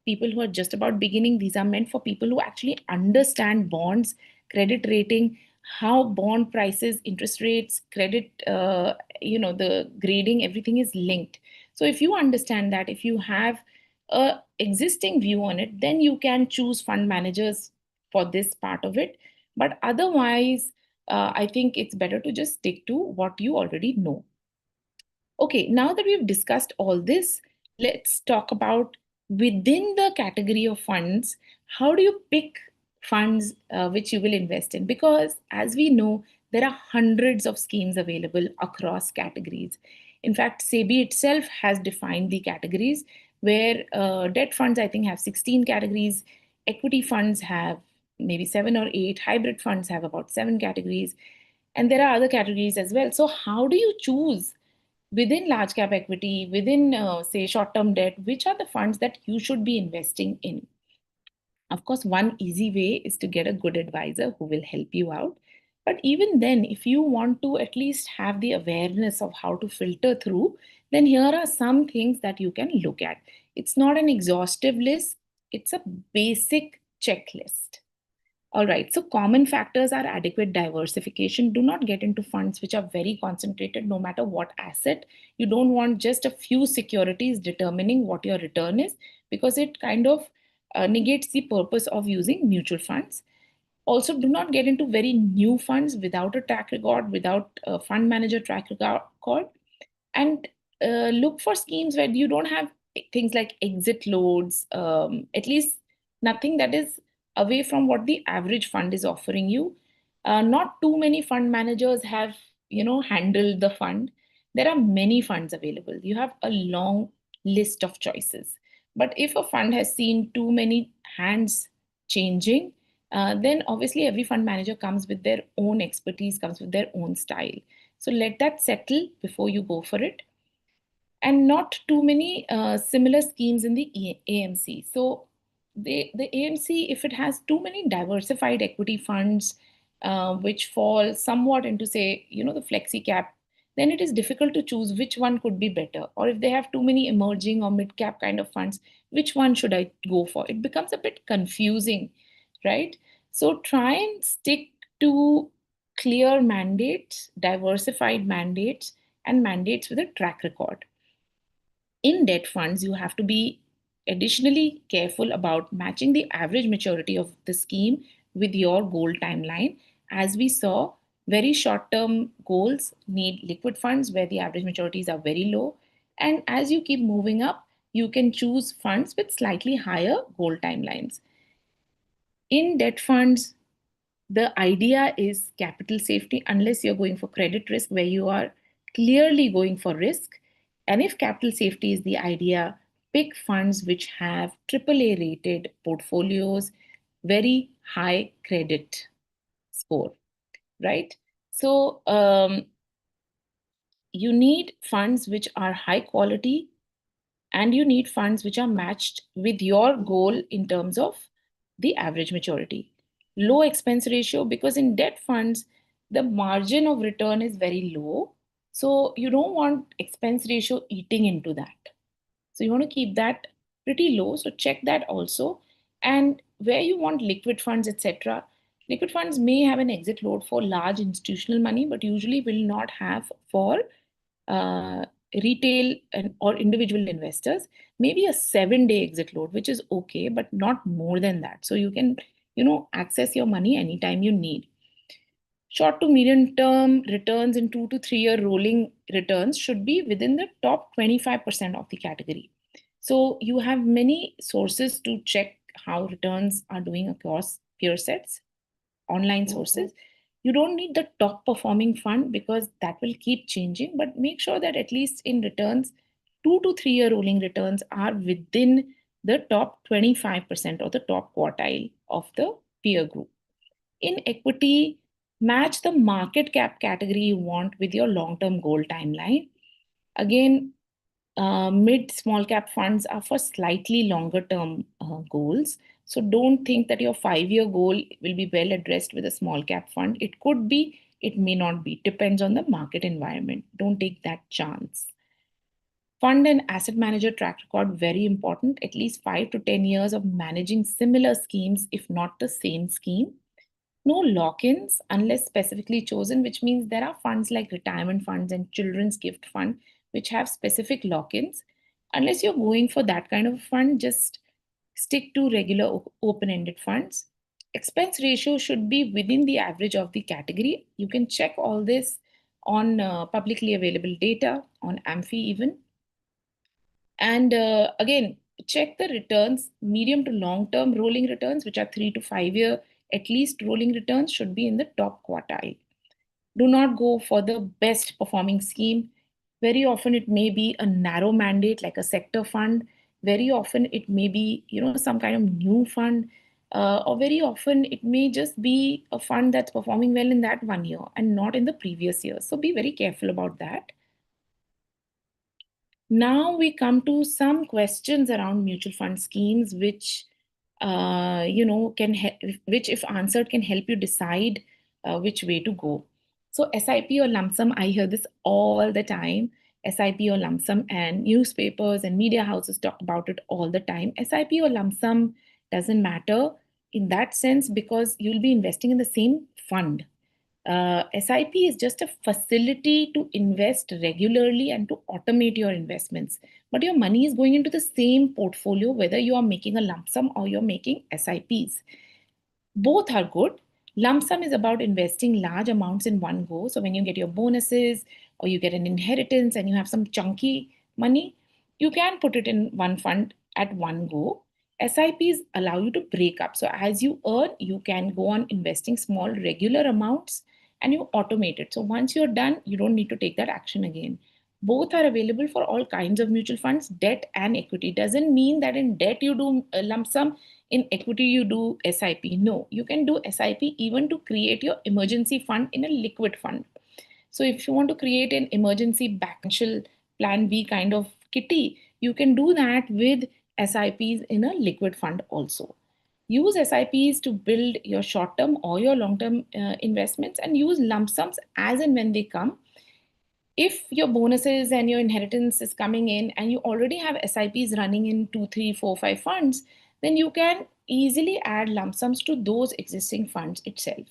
people who are just about beginning. These are meant for people who actually understand bonds, credit rating, how bond prices, interest rates, credit, the grading, everything is linked. So if you understand that, if you have a existing view on it, then you can choose fund managers for this part of it. But otherwise, I think it's better to just stick to what you already know. Okay, now that we've discussed all this, let's talk about within the category of funds, how do you pick funds which you will invest in? Because as we know, there are hundreds of schemes available across categories. In fact, SEBI itself has defined the categories where debt funds, I think, have 16 categories, equity funds have maybe seven or eight, hybrid funds have about seven categories. And there are other categories as well. So how do you choose within large cap equity, within say short term debt, which are the funds that you should be investing in? Of course, one easy way is to get a good advisor who will help you out. But even then, if you want to at least have the awareness of how to filter through, then here are some things that you can look at. It's not an exhaustive list, it's a basic checklist. All right, so common factors are adequate diversification. Do not get into funds which are very concentrated, no matter what asset. You don't want just a few securities determining what your return is, because it kind of negates the purpose of using mutual funds. Also, do not get into very new funds without a track record, without a fund manager track record, and look for schemes where you don't have things like exit loads, at least nothing that is away from what the average fund is offering you. Not too many fund managers have handled the fund. There are many funds available, you have a long list of choices. But if a fund has seen too many hands changing, then obviously every fund manager comes with their own expertise, comes with their own style. So let that settle before you go for it. And not too many similar schemes in the AMC. So the AMC, if it has too many diversified equity funds, which fall somewhat into, say, the flexi cap, then it is difficult to choose which one could be better. Or if they have too many emerging or mid cap kind of funds, which one should I go for? It becomes a bit confusing, right? So try and stick to clear mandates, diversified mandates, and mandates with a track record. In debt funds, you have to be additionally careful about matching the average maturity of the scheme with your goal timeline. As we saw, very short term goals need liquid funds where the average maturities are very low. And as you keep moving up, you can choose funds with slightly higher goal timelines. In debt funds, the idea is capital safety unless you're going for credit risk where you are clearly going for risk. And if capital safety is the idea, pick funds which have AAA rated portfolios, very high credit score, right? So you need funds which are high quality, and you need funds which are matched with your goal in terms of the average maturity. Low expense ratio, because in debt funds, the margin of return is very low. So you don't want expense ratio eating into that. So you want to keep that pretty low. So check that also. And where you want liquid funds, etc., liquid funds may have an exit load for large institutional money, but usually will not have for uh, retail or individual investors. Maybe a 7 day exit load, which is okay, but not more than that. So you can, access your money anytime you need. Short to medium term returns in 2 to 3 year rolling returns should be within the top 25% of the category. So you have many sources to check how returns are doing across peer sets, online sources. You don't need the top performing fund because that will keep changing, but make sure that at least in returns, 2 to 3 year rolling returns are within the top 25% or the top quartile of the peer group. In equity, match the market cap category you want with your long term goal timeline. Again, mid small cap funds are for slightly longer term goals. So don't think that your 5 year goal will be well addressed with a small cap fund. It could be, it may not be, depends on the market environment. Don't take that chance. Fund and asset manager track record, very important. At least 5 to 10 years of managing similar schemes, if not the same scheme. No lock ins unless specifically chosen, which means there are funds like retirement funds and children's gift fund which have specific lock ins. Unless you're going for that kind of fund, just stick to regular open ended funds. Expense ratio should be within the average of the category. You can check all this on publicly available data on Amphi even. And again, check the returns, medium to long term rolling returns, which are 3 to 5 year, at least rolling returns should be in the top quartile. Do not go for the best performing scheme. Very often it may be a narrow mandate like a sector fund. Very often it may be, some kind of new fund. or very often it may just be a fund that's performing well in that 1 year and not in the previous year. So be very careful about that. Now we come to some questions around mutual fund schemes, which can which, if answered, can help you decide which way to go. So SIP or lump sum, I hear this all the time. SIP or lump sum, and newspapers and media houses talk about it all the time. SIP or lump sum doesn't matter in that sense because you'll be investing in the same fund. SIP is just a facility to invest regularly and to automate your investments. But your money is going into the same portfolio, whether you are making a lump sum or you're making SIPs. Both are good. Lump sum is about investing large amounts in one go. So when you get your bonuses or you get an inheritance and you have some chunky money, you can put it in one fund at one go. SIPs allow you to break up. So as you earn, you can go on investing small regular amounts and you automate it. So once you're done, you don't need to take that action again. Both are available for all kinds of mutual funds, debt and equity. Doesn't mean that in debt you do a lump sum, in equity you do SIP. No, you can do SIP even to create your emergency fund in a liquid fund. So if you want to create an emergency backup plan B kind of kitty, you can do that with SIPs in a liquid fund also. Use SIPs to build your short term or your long term investments, and use lump sums as and when they come. If your bonuses and your inheritance is coming in and you already have SIPs running in 2, 3, 4, 5 funds, then you can easily add lump sums to those existing funds itself.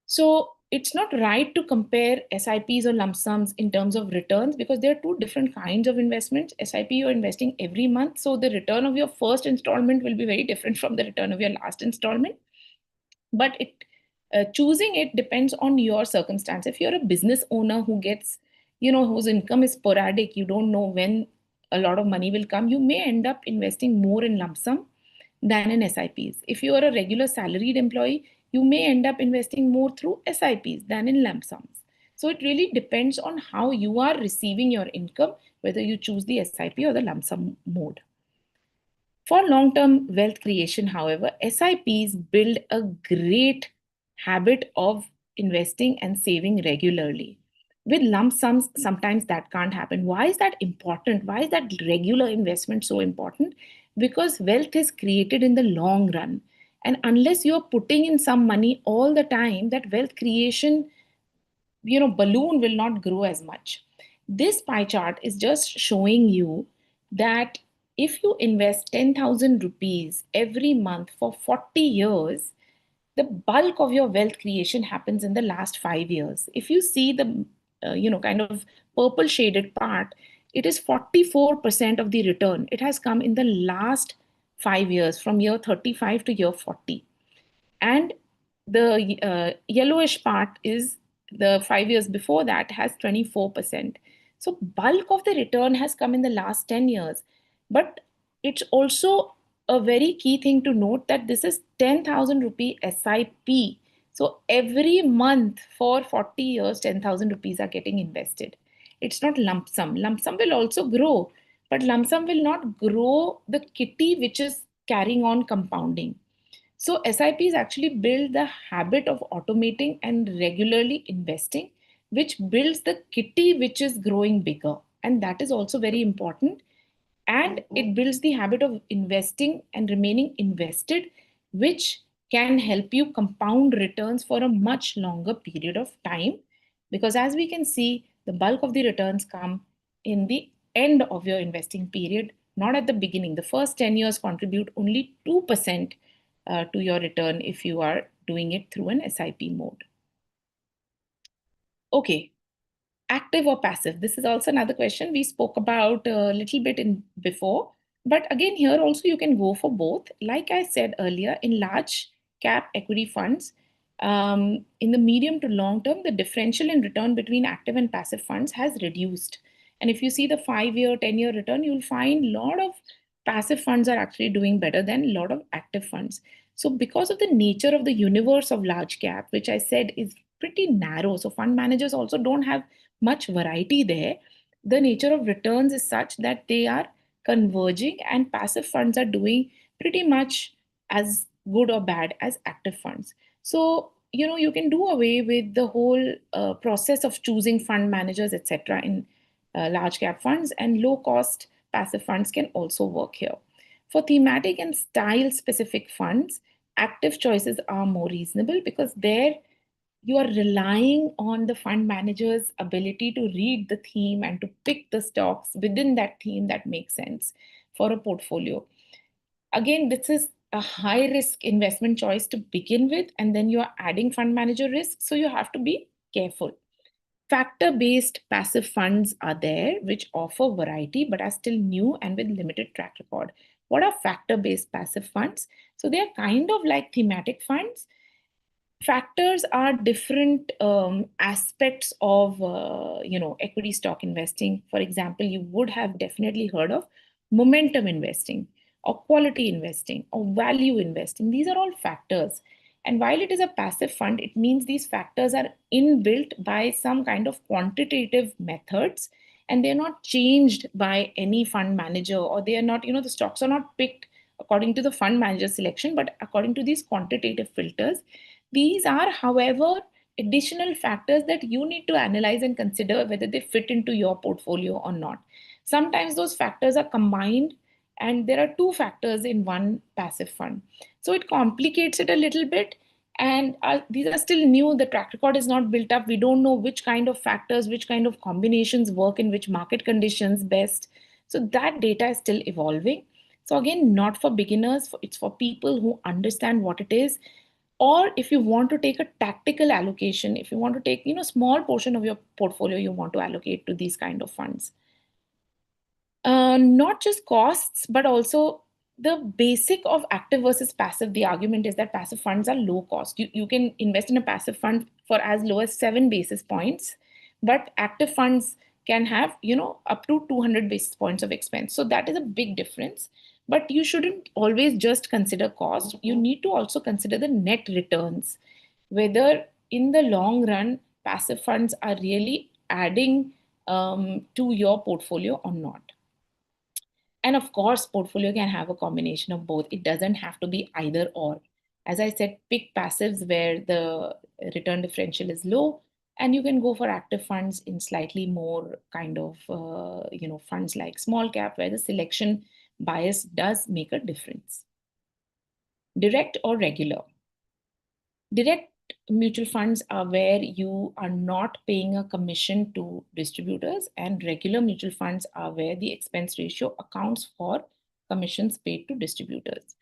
So it's not right to compare SIPs or lump sums in terms of returns because there are two different kinds of investments. SIP, you're investing every month, so the return of your first installment will be very different from the return of your last installment. But choosing it depends on your circumstance. If you're a business owner who gets, whose income is sporadic, you don't know when a lot of money will come, you may end up investing more in lump sum than in SIPs. If you are a regular salaried employee, you may end up investing more through SIPs than in lump sums. So it really depends on how you are receiving your income, whether you choose the SIP or the lump sum mode. For long term wealth creation, however, SIPs build a great habit of investing and saving regularly. With lump sums, sometimes that can't happen. Why is that important? Why is that regular investment so important? Because wealth is created in the long run. And unless you're putting in some money all the time, that wealth creation balloon will not grow as much. This pie chart is just showing you that if you invest 10,000 rupees every month for 40 years, the bulk of your wealth creation happens in the last 5 years. If you see the kind of purple shaded part, it is 44% of the return. It has come in the last 5 years, from year 35 to year 40. And the yellowish part is the 5 years before that has 24%. So bulk of the return has come in the last 10 years. But it's also a very key thing to note that this is 10,000 rupee SIP. So every month for 40 years, 10,000 rupees are getting invested. It's not lump sum. Lump sum will also grow, but lump sum will not grow the kitty which is carrying on compounding. So SIPs actually build the habit of automating and regularly investing, which builds the kitty which is growing bigger. And that is also very important. And it builds the habit of investing and remaining invested, which can help you compound returns for a much longer period of time. Because as we can see, the bulk of the returns come in the end of your investing period, not at the beginning. The first 10 years contribute only 2% to your return if you are doing it through an SIP mode. Okay, active or passive? This is also another question we spoke about a little bit in before. But again, here also you can go for both. Like I said earlier, in large cap equity funds, in the medium to long term, the differential in return between active and passive funds has reduced. And if you see the 5 year, 10-year return, you'll find a lot of passive funds are actually doing better than a lot of active funds. So, because of the nature of the universe of large cap, which I said is pretty narrow, so fund managers also don't have much variety there. The nature of returns is such that they are converging, and passive funds are doing pretty much as good or bad as active funds. So, you can do away with the whole process of choosing fund managers, etc., in large cap funds, and low cost passive funds can also work here. For thematic and style specific funds, active choices are more reasonable because there you are relying on the fund manager's ability to read the theme and to pick the stocks within that theme that makes sense for a portfolio. Again, this is a high risk investment choice to begin with, and then you are adding fund manager risk, so you have to be careful. Factor based passive funds are there, which offer variety but are still new and with limited track record. What are factor based passive funds? So they are kind of like thematic funds. Factors are different aspects of equity stock investing. For example, you would have definitely heard of momentum investing or quality investing or value investing. These are all factors, and while it is a passive fund, it means these factors are inbuilt by some kind of quantitative methods, and they're not changed by any fund manager, or they are not, the stocks are not picked according to the fund manager selection but according to these quantitative filters. These are, however, additional factors that you need to analyze and consider whether they fit into your portfolio or not. Sometimes those factors are combined, and there are two factors in one passive fund. So it complicates it a little bit. And these are still new. The track record is not built up. We don't know which kind of factors, which kind of combinations work in which market conditions best. So that data is still evolving. So again, not for beginners, it's for people who understand what it is, or if you want to take a tactical allocation, if you want to take small portion of your portfolio you want to allocate to these kind of funds. Not just costs, but also the basic of active versus passive. The argument is that passive funds are low cost. You can invest in a passive fund for as low as 7 basis points, but active funds can have, up to 200 basis points of expense. So that is a big difference. But you shouldn't always just consider cost. You need to also consider the net returns, whether in the long run, passive funds are really adding to your portfolio or not. And of course, portfolio can have a combination of both. It doesn't have to be either or. As I said, pick passives where the return differential is low, and you can go for active funds in slightly more kind of funds like small cap, where the selection bias does make a difference. Direct or regular. Direct mutual funds are where you are not paying a commission to distributors, and regular mutual funds are where the expense ratio accounts for commissions paid to distributors.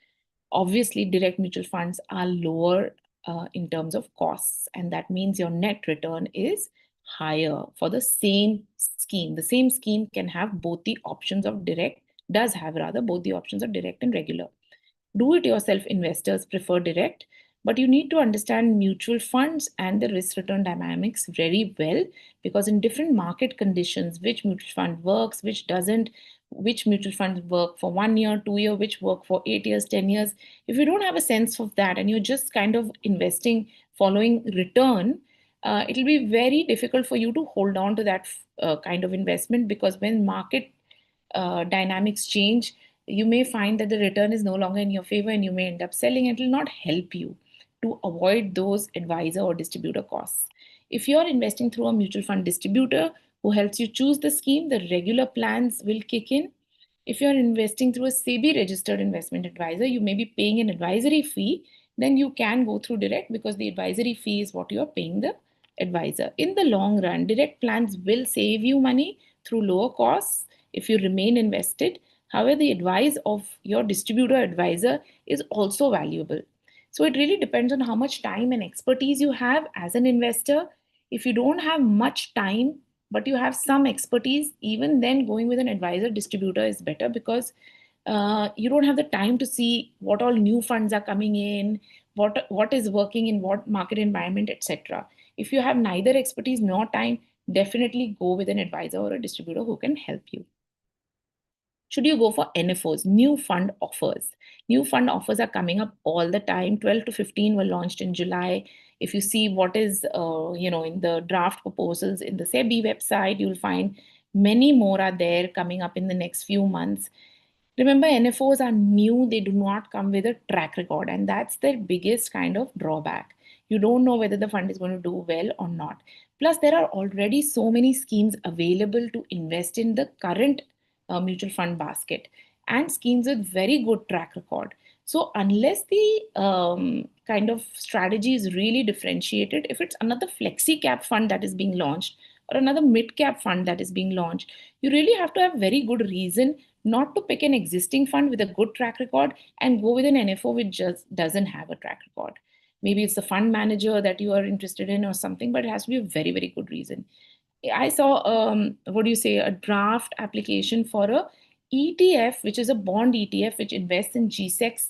Obviously, direct mutual funds are lower in terms of costs, and that means your net return is higher for the same scheme. The same scheme can have both the options of direct, does have rather both the options of direct and regular. Do it yourself investors prefer direct, but you need to understand mutual funds and the risk return dynamics very well, because in different market conditions, which mutual fund works, which doesn't, which mutual funds work for 1 year, 2 year, which work for 8 years, 10 years. If you don't have a sense of that and you're just kind of investing following return, it'll be very difficult for you to hold on to that kind of investment, because when market dynamics change, you may find that the return is no longer in your favor and you may end up selling. It will not help you to avoid those advisor or distributor costs. If you're investing through a mutual fund distributor who helps you choose the scheme, the regular plans will kick in. If you're investing through a SEBI registered investment advisor, you may be paying an advisory fee. Then you can go through direct, because the advisory fee is what you are paying the advisor. In the long run, direct plans will save you money through lower costs if you remain invested. However, the advice of your distributor advisor is also valuable. So it really depends on how much time and expertise you have as an investor. If you don't have much time, but you have some expertise, even then going with an advisor distributor is better, because you don't have the time to see what all new funds are coming in, what is working in what market environment, etc. If you have neither expertise nor time, definitely go with an advisor or a distributor who can help you. Should you go for NFOs, new fund offers? New fund offers are coming up all the time. 12 to 15 were launched in July. If you see what is, in the draft proposals in the SEBI website, you'll find many more are there coming up in the next few months. Remember, NFOs are new, they do not come with a track record, and that's their biggest kind of drawback. You don't know whether the fund is going to do well or not. Plus, there are already so many schemes available to invest in the current mutual fund basket, and schemes with very good track record. So, unless the kind of strategy is really differentiated, if it's another flexi cap fund that is being launched or another mid cap fund that is being launched, you really have to have very good reason not to pick an existing fund with a good track record and go with an NFO which just doesn't have a track record. Maybe it's the fund manager that you are interested in or something, but it has to be a very, very good reason. I saw what do you say, a draft application for a ETF, which is a bond ETF which invests in GSECs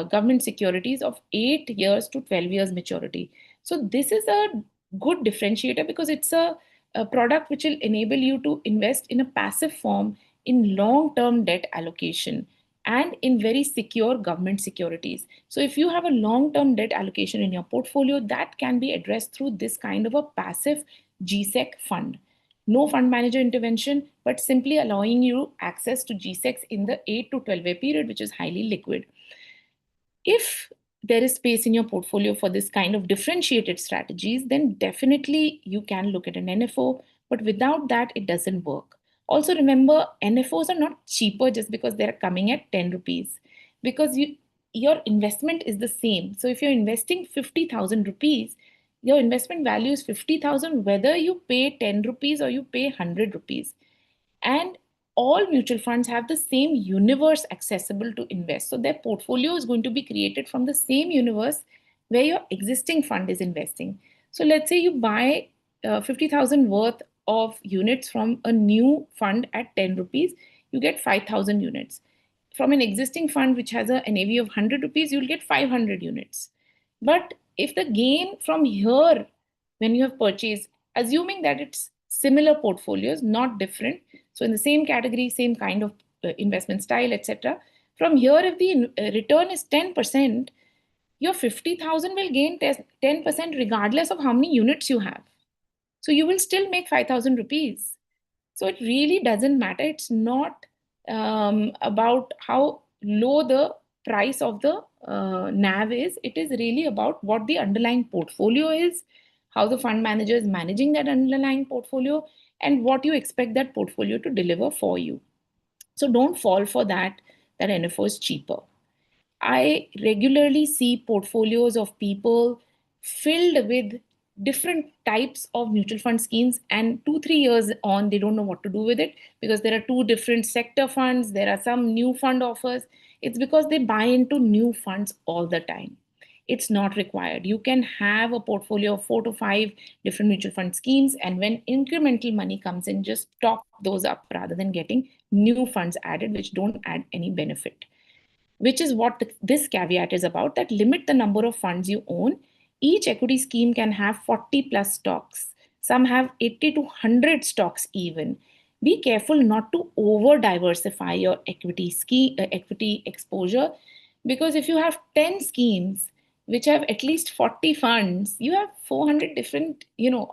government securities of 8 years to 12 years maturity. So this is a good differentiator because it's a product which will enable you to invest in a passive form in long-term debt allocation and in very secure government securities. So if you have a long-term debt allocation in your portfolio, that can be addressed through this kind of a passive GSEC fund. No fund manager intervention, but simply allowing you access to GSECs in the 8 to 12 year period, which is highly liquid. If there is space in your portfolio for this kind of differentiated strategies, then definitely you can look at an NFO, but without that, it doesn't work. Also, remember, NFOs are not cheaper just because they're coming at 10 rupees, because your investment is the same. So, if you're investing 50,000 rupees, your investment value is 50,000, whether you pay 10 rupees or you pay 100 rupees. And all mutual funds have the same universe accessible to invest. So their portfolio is going to be created from the same universe where your existing fund is investing. So let's say you buy 50,000 worth of units from a new fund at 10 rupees, you get 5,000 units. From an existing fund which has a NAV of 100 rupees, you'll get 500 units. But if the gain from here, when you have purchased, assuming that it's similar portfolios, not different, so in the same category, same kind of investment style, etc., from here, if the return is 10%, your 50,000 will gain 10% regardless of how many units you have. So you will still make 5,000 rupees. So it really doesn't matter. It's not about how low the price of the NAV is. It is really about what the underlying portfolio is, how the fund manager is managing that underlying portfolio, and what you expect that portfolio to deliver for you. So don't fall for that NFO is cheaper. I regularly see portfolios of people filled with different types of mutual fund schemes, and 2 3 years on they don't know what to do with it because there are two different sector funds, there are some new fund offers. It's because they buy into new funds all the time. It's not required. You can have a portfolio of 4 to 5 different mutual fund schemes, and when incremental money comes in, just top those up rather than getting new funds added which don't add any benefit, which is what this caveat is about, that limit the number of funds you own. Each equity scheme can have 40 plus stocks. Some have 80 to 100 stocks even. Be careful not to over diversify your equity exposure, because if you have 10 schemes which have at least 40 funds, you have 400 different, you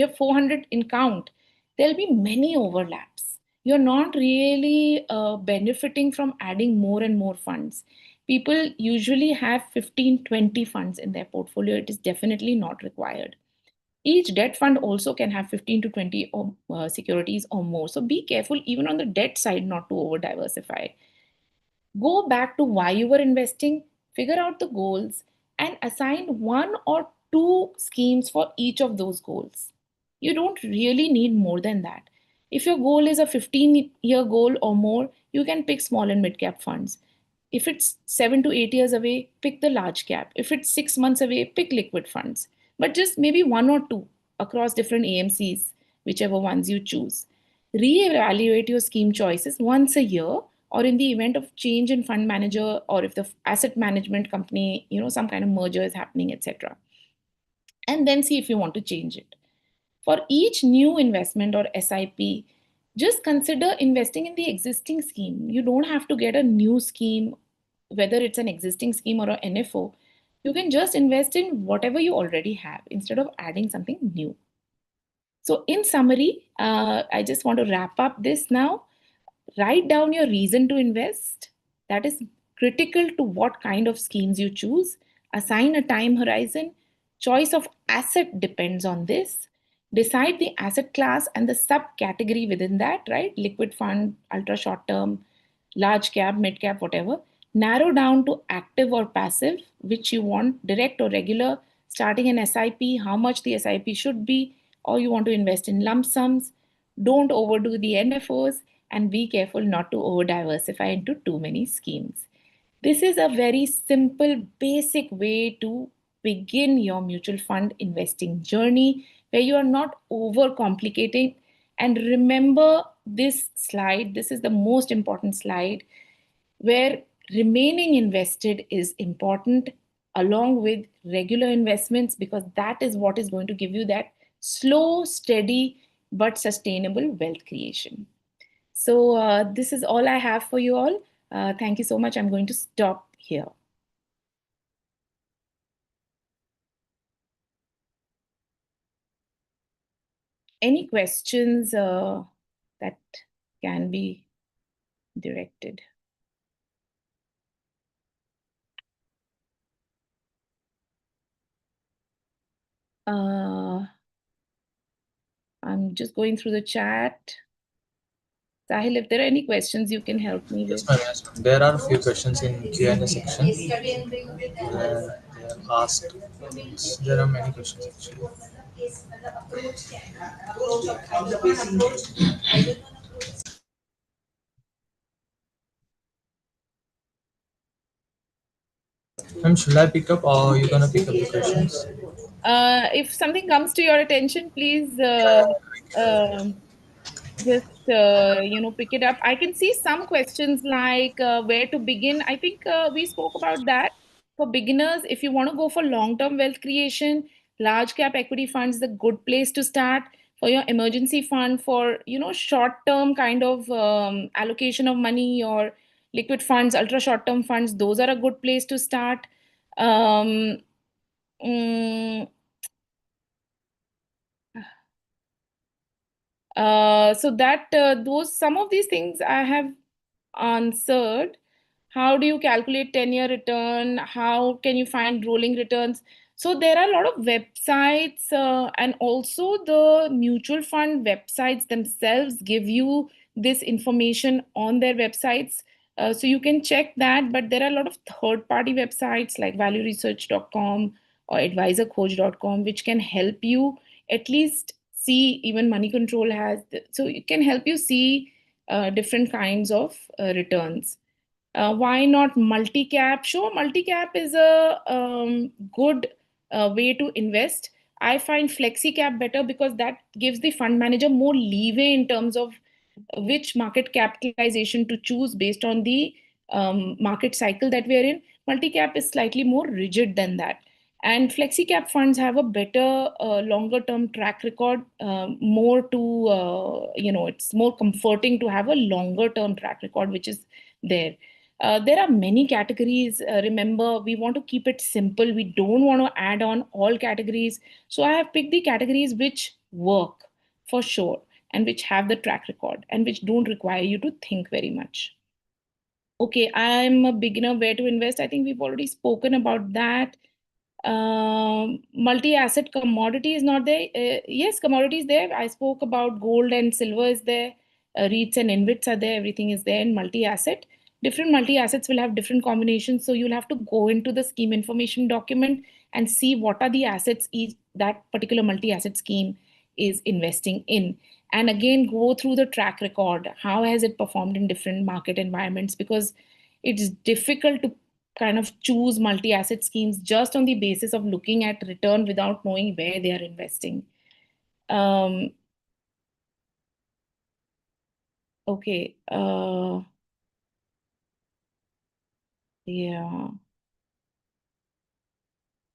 have 400 in count. There'll be many overlaps. You're not really benefiting from adding more and more funds. People usually have 15, 20 funds in their portfolio. It is definitely not required. Each debt fund also can have 15 to 20 securities or more. So be careful even on the debt side not to over diversify. Go back to why you were investing, figure out the goals, and assign one or two schemes for each of those goals. You don't really need more than that. If your goal is a 15-year goal or more, you can pick small and mid cap funds. If it's 7 to 8 years away, pick the large cap. If it's 6 months away, pick liquid funds. But just maybe one or two across different AMCs, whichever ones you choose. Reevaluate your scheme choices once a year, or in the event of change in fund manager, or if the asset management company, some kind of merger is happening, etc. And then see if you want to change it. For each new investment or SIP, just consider investing in the existing scheme. You don't have to get a new scheme, whether it's an existing scheme or an NFO. You can just invest in whatever you already have instead of adding something new. So, in summary, I just want to wrap up this now. Write down your reason to invest. That is critical to what kind of schemes you choose. Assign a time horizon. Choice of asset depends on this. Decide the asset class and the subcategory within that, right? Liquid fund, ultra short term, large cap, mid cap, whatever. Narrow down to active or passive, which you want, direct or regular, starting an SIP, how much the SIP should be, or you want to invest in lump sums. Don't overdo the NFOs and be careful not to over diversify into too many schemes. This is a very simple, basic way to begin your mutual fund investing journey where you are not overcomplicating. And remember this slide, this is the most important slide where remaining invested is important along with regular investments because that is what is going to give you that slow, steady, but sustainable wealth creation. So, this is all I have for you all. Thank you so much. I'm going to stop here. Any questions that can be directed? Uh, I'm just going through the chat. Sahil, if there are any questions you can help me Yes, with. ma'am. Yes, ma'am. There are a few questions in Q&A section. They are asked. There are many questions actually. Ma'am, should I pick up or you gonna pick up the questions? If something comes to your attention, please um just pick it up. I can see some questions like where to begin. I think we spoke about that. For beginners, if you want to go for long term wealth creation, large cap equity funds is a good place to start. For your emergency fund, for short term kind of allocation of money, or liquid funds, ultra short term funds, those are a good place to start. um, mm, so that those some of these things I have answered. How do you calculate 10-year return? How can you find rolling returns? So there are a lot of websites, and also the mutual fund websites themselves give you this information on their websites. So you can check that, but there are a lot of third party websites like valueresearch.com or advisorcoach.com which can help you at least see. Even money control has so it can help you see different kinds of returns. Why not multi-cap? Sure, multi-cap is a good way to invest. I find flexi-cap better because that gives the fund manager more leeway in terms of which market capitalization to choose based on the market cycle that we are in. Multi-cap is slightly more rigid than that. And flexi-cap funds have a better longer-term track record, more to, it's more comforting to have a longer-term track record, which is there. There are many categories. Remember, we want to keep it simple. We don't want to add on all categories. So I have picked the categories which work for sure and which have the track record and which don't require you to think very much. Okay, I'm a beginner. Where to invest? I think we've already spoken about that. Multi-asset commodity is not there. Yes, commodity is there. I spoke about gold and silver is there. REITs and InvITs are there. Everything is there in multi-asset. Different multi-assets will have different combinations. So you'll have to go into the scheme information document and see what are the assets each that particular multi-asset scheme is investing in. And again, go through the track record. How has it performed in different market environments? Because it's difficult to kind of choose multi-asset schemes just on the basis of looking at return without knowing where they are investing. Um, okay. Yeah.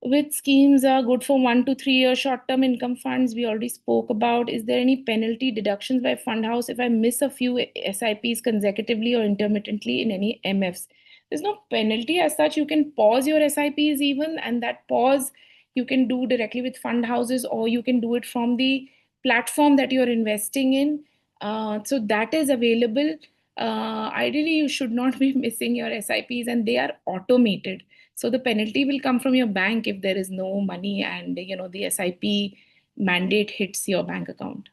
Which schemes are good for 1 to 3 year short-term income funds? We already spoke about. Is there any penalty deductions by fund house if I miss a few SIPs consecutively or intermittently in any MFs? There's no penalty as such. You can pause your SIPs even, and that pause you can do directly with fund houses, or you can do it from the platform that you're investing in. So that is available. ideally you should not be missing your SIPs, and they are automated. So the penalty will come from your bank if there is no money and the SIP mandate hits your bank account.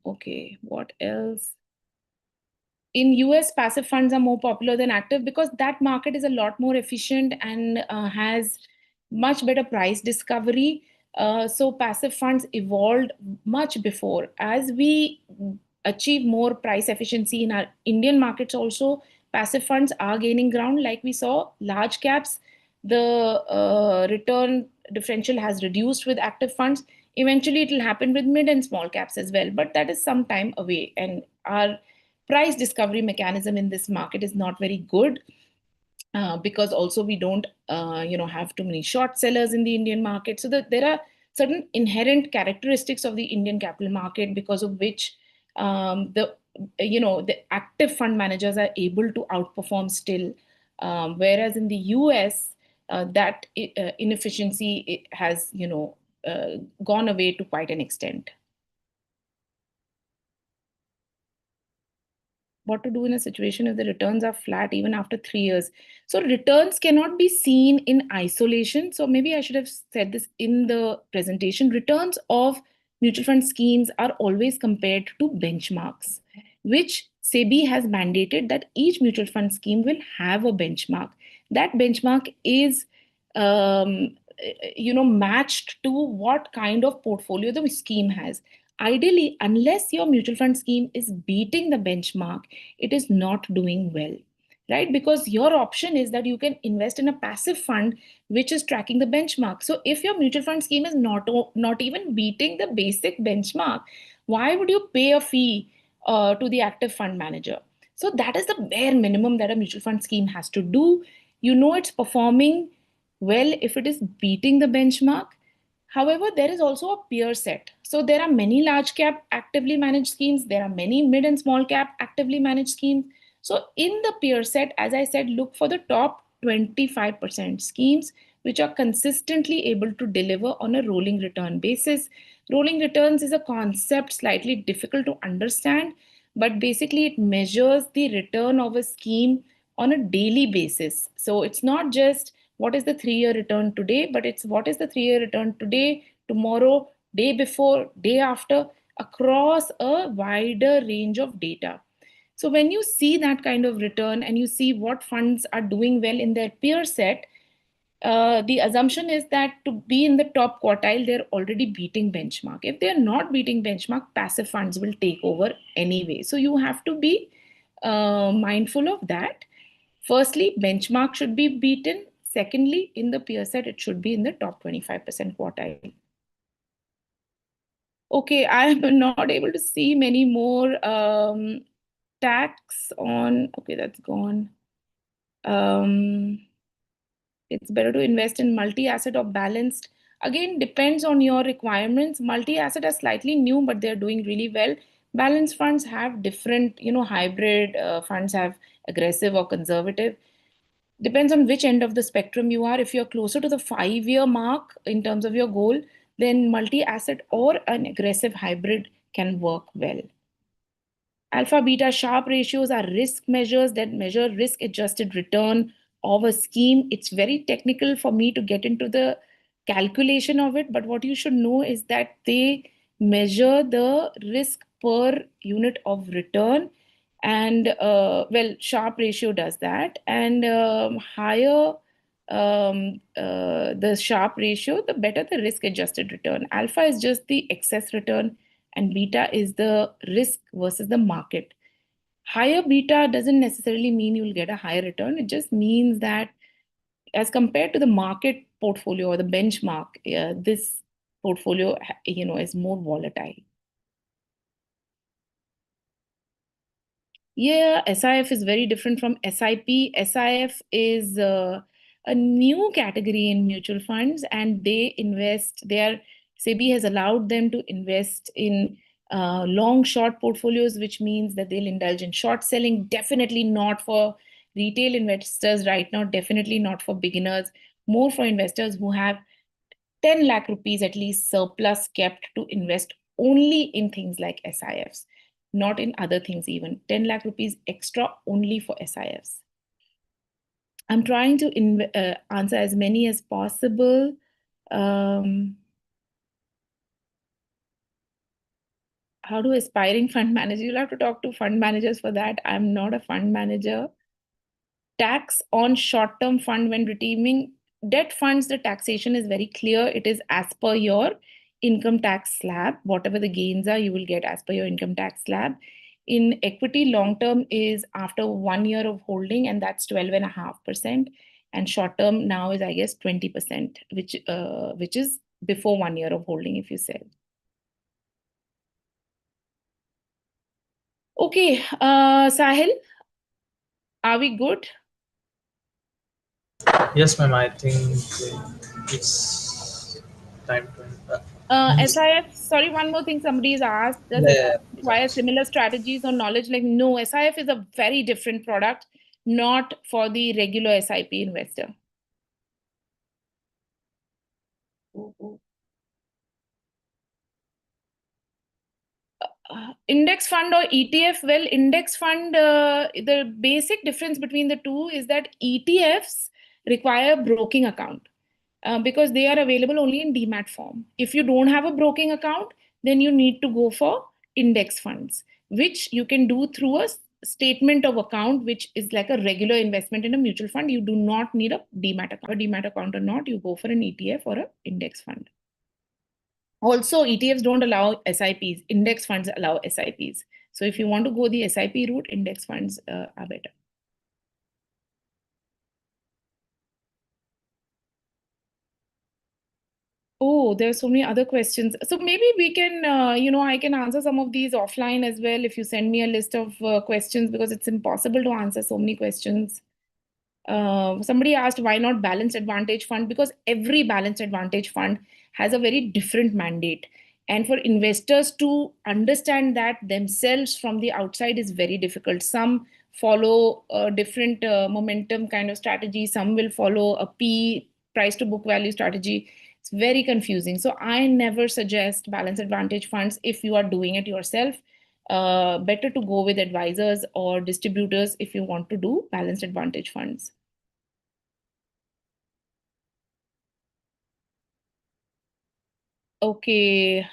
Okay, what else? In US, passive funds are more popular than active because that market is a lot more efficient and has much better price discovery. So passive funds evolved much before. As we achieve more price efficiency in our Indian markets also, passive funds are gaining ground. Like we saw, large caps, the return differential has reduced with active funds. Eventually, it will happen with mid and small caps as well, but that is some time away. And our price discovery mechanism in this market is not very good, because also we don't have too many short sellers in the Indian market. So that there are certain inherent characteristics of the Indian capital market because of which the active fund managers are able to outperform still, whereas in the US, that inefficiency has gone away to quite an extent. What to do in a situation if the returns are flat even after 3 years? So returns cannot be seen in isolation. So maybe I should have said this in the presentation. Returns of mutual fund schemes are always compared to benchmarks, which SEBI has mandated that each mutual fund scheme will have a benchmark. That benchmark is matched to what kind of portfolio the scheme has. Ideally, unless your mutual fund scheme is beating the benchmark, it is not doing well, right? Because your option is that you can invest in a passive fund which is tracking the benchmark. So if your mutual fund scheme is not even beating the basic benchmark, why would you pay a fee to the active fund manager? So that is the bare minimum that a mutual fund scheme has to do. It's performing well if it is beating the benchmark. However, there is also a peer set. So there are many large cap actively managed schemes. There are many mid and small cap actively managed schemes. So in the peer set, as I said, look for the top 25% schemes which are consistently able to deliver on a rolling return basis. Rolling returns is a concept slightly difficult to understand, but basically it measures the return of a scheme on a daily basis. So it's not just what is the 3 year return today, but it's what is the 3 year return today, tomorrow, day before, day after, across a wider range of data. So when you see that kind of return and you see what funds are doing well in their peer set, the assumption is that to be in the top quartile, they're already beating benchmark. If they're not beating benchmark, passive funds will take over anyway. So you have to be mindful of that. Firstly, benchmark should be beaten. Secondly, in the peer set, it should be in the top 25% quartile. Okay, I am not able to see many more tax on. Okay, that's gone. It's better to invest in multi-asset or balanced. Again, depends on your requirements. Multi-asset are slightly new, but they're doing really well. Balanced funds have different, hybrid funds have aggressive or conservative. Depends on which end of the spectrum you are. If you're closer to the 5 year mark in terms of your goal, then multi-asset or an aggressive hybrid can work well. Alpha beta Sharpe ratios are risk measures that measure risk adjusted return of a scheme. It's very technical for me to get into the calculation of it, but what you should know is that they measure the risk per unit of return. And Sharpe ratio does that. And higher the Sharpe ratio, the better the risk adjusted return. Alpha is just the excess return, and beta is the risk versus the market. Higher beta doesn't necessarily mean you'll get a higher return. It just means that as compared to the market portfolio or the benchmark, this portfolio, is more volatile. Yeah, SIF is very different from SIP. SIF is a new category in mutual funds, and they invest. SEBI has allowed them to invest in long short portfolios, which means that they'll indulge in short selling. Definitely not for retail investors right now. Definitely not for beginners. More for investors who have 10 lakh rupees at least surplus kept to invest only in things like SIFs, not in other things even. 10 lakh rupees extra only for SIFs. I'm trying to answer as many as possible. How do aspiring fund managers? You'll have to talk to fund managers for that. I'm not a fund manager. Tax on short-term fund when redeeming debt funds, the taxation is very clear. It is as per your income tax slab. Whatever the gains are, you will get as per your income tax slab. In equity, long-term is after 1 year of holding, and that's 12.5%. And short-term now is, I guess, 20%, which is before 1 year of holding if you sell. Okay, Sahil, are we good? Yes, ma'am. I think it's time to. Means, SIF, sorry, one more thing somebody's asked. Does yeah, SIF yeah, please require ask. similar strategies or knowledge? Like, no, SIF is a very different product, not for the regular SIP investor. Index fund or ETF? Well, index fund, the basic difference between the two is that ETFs require broking account because they are available only in demat form. If you don't have a broking account, then you need to go for index funds, which you can do through a statement of account, which is like a regular investment in a mutual fund. You do not need a demat account or not. You go for an ETF or an index fund. Also, ETFs don't allow SIPs. Index funds allow SIPs. So if you want to go the SIP route, index funds are better. Oh, there are so many other questions. So maybe we can, I can answer some of these offline as well if you send me a list of questions, because it's impossible to answer so many questions. Somebody asked why not balanced advantage fund, because every balanced advantage fund has a very different mandate, and for investors to understand that themselves from the outside is very difficult. Some follow a different momentum kind of strategy, some will follow a p price to book value strategy. It's very confusing, so I never suggest balanced advantage funds if you are doing it yourself. Better to go with advisors or distributors if you want to do balanced advantage funds. Okay.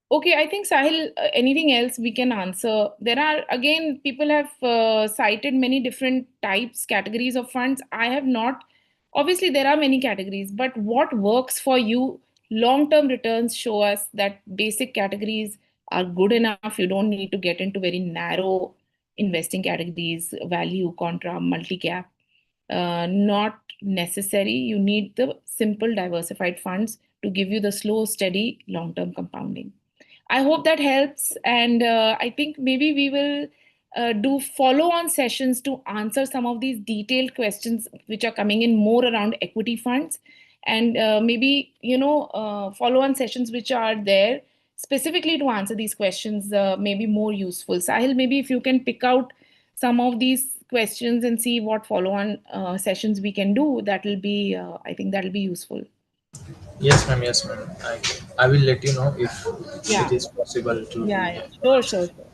Okay, I think Sahil, anything else we can answer? There are, again, people have cited many different types, categories of funds. I have not, obviously, there are many categories, but what works for you? Long term returns show us that basic categories are good enough. You don't need to get into very narrow investing categories, value, contra, multi cap. Not necessary. You need the simple diversified funds to give you the slow, steady, long term compounding. I hope that helps. And I think maybe we will do follow on sessions to answer some of these detailed questions which are coming in more around equity funds. And maybe, follow on sessions which are there specifically to answer these questions may be more useful. Sahil, maybe if you can pick out some of these questions and see what follow on sessions we can do, that will be, I think that will be useful. Yes, ma'am. Yes, ma'am. I will let you know if Yeah, it is possible to do yeah, yeah. it or Sure, not. sure, sure.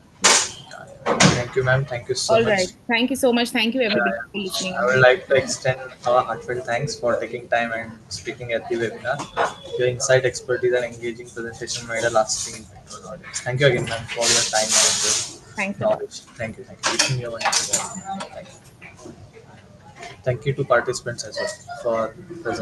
Yeah. Thank you, ma'am. Thank you so All much. right. Thank you so much. Thank you, everybody, Yeah. for listening I would in. like to extend our heartfelt thanks for taking time and speaking at the webinar. Your insight, expertise, and engaging presentation made a lasting impact on our audience. Thank you again, ma'am, for your time and Thanks a lot. knowledge. Thank you. Thank you. Wishing you a wonderful day. Thank you. Thank you to participants as well for presenting.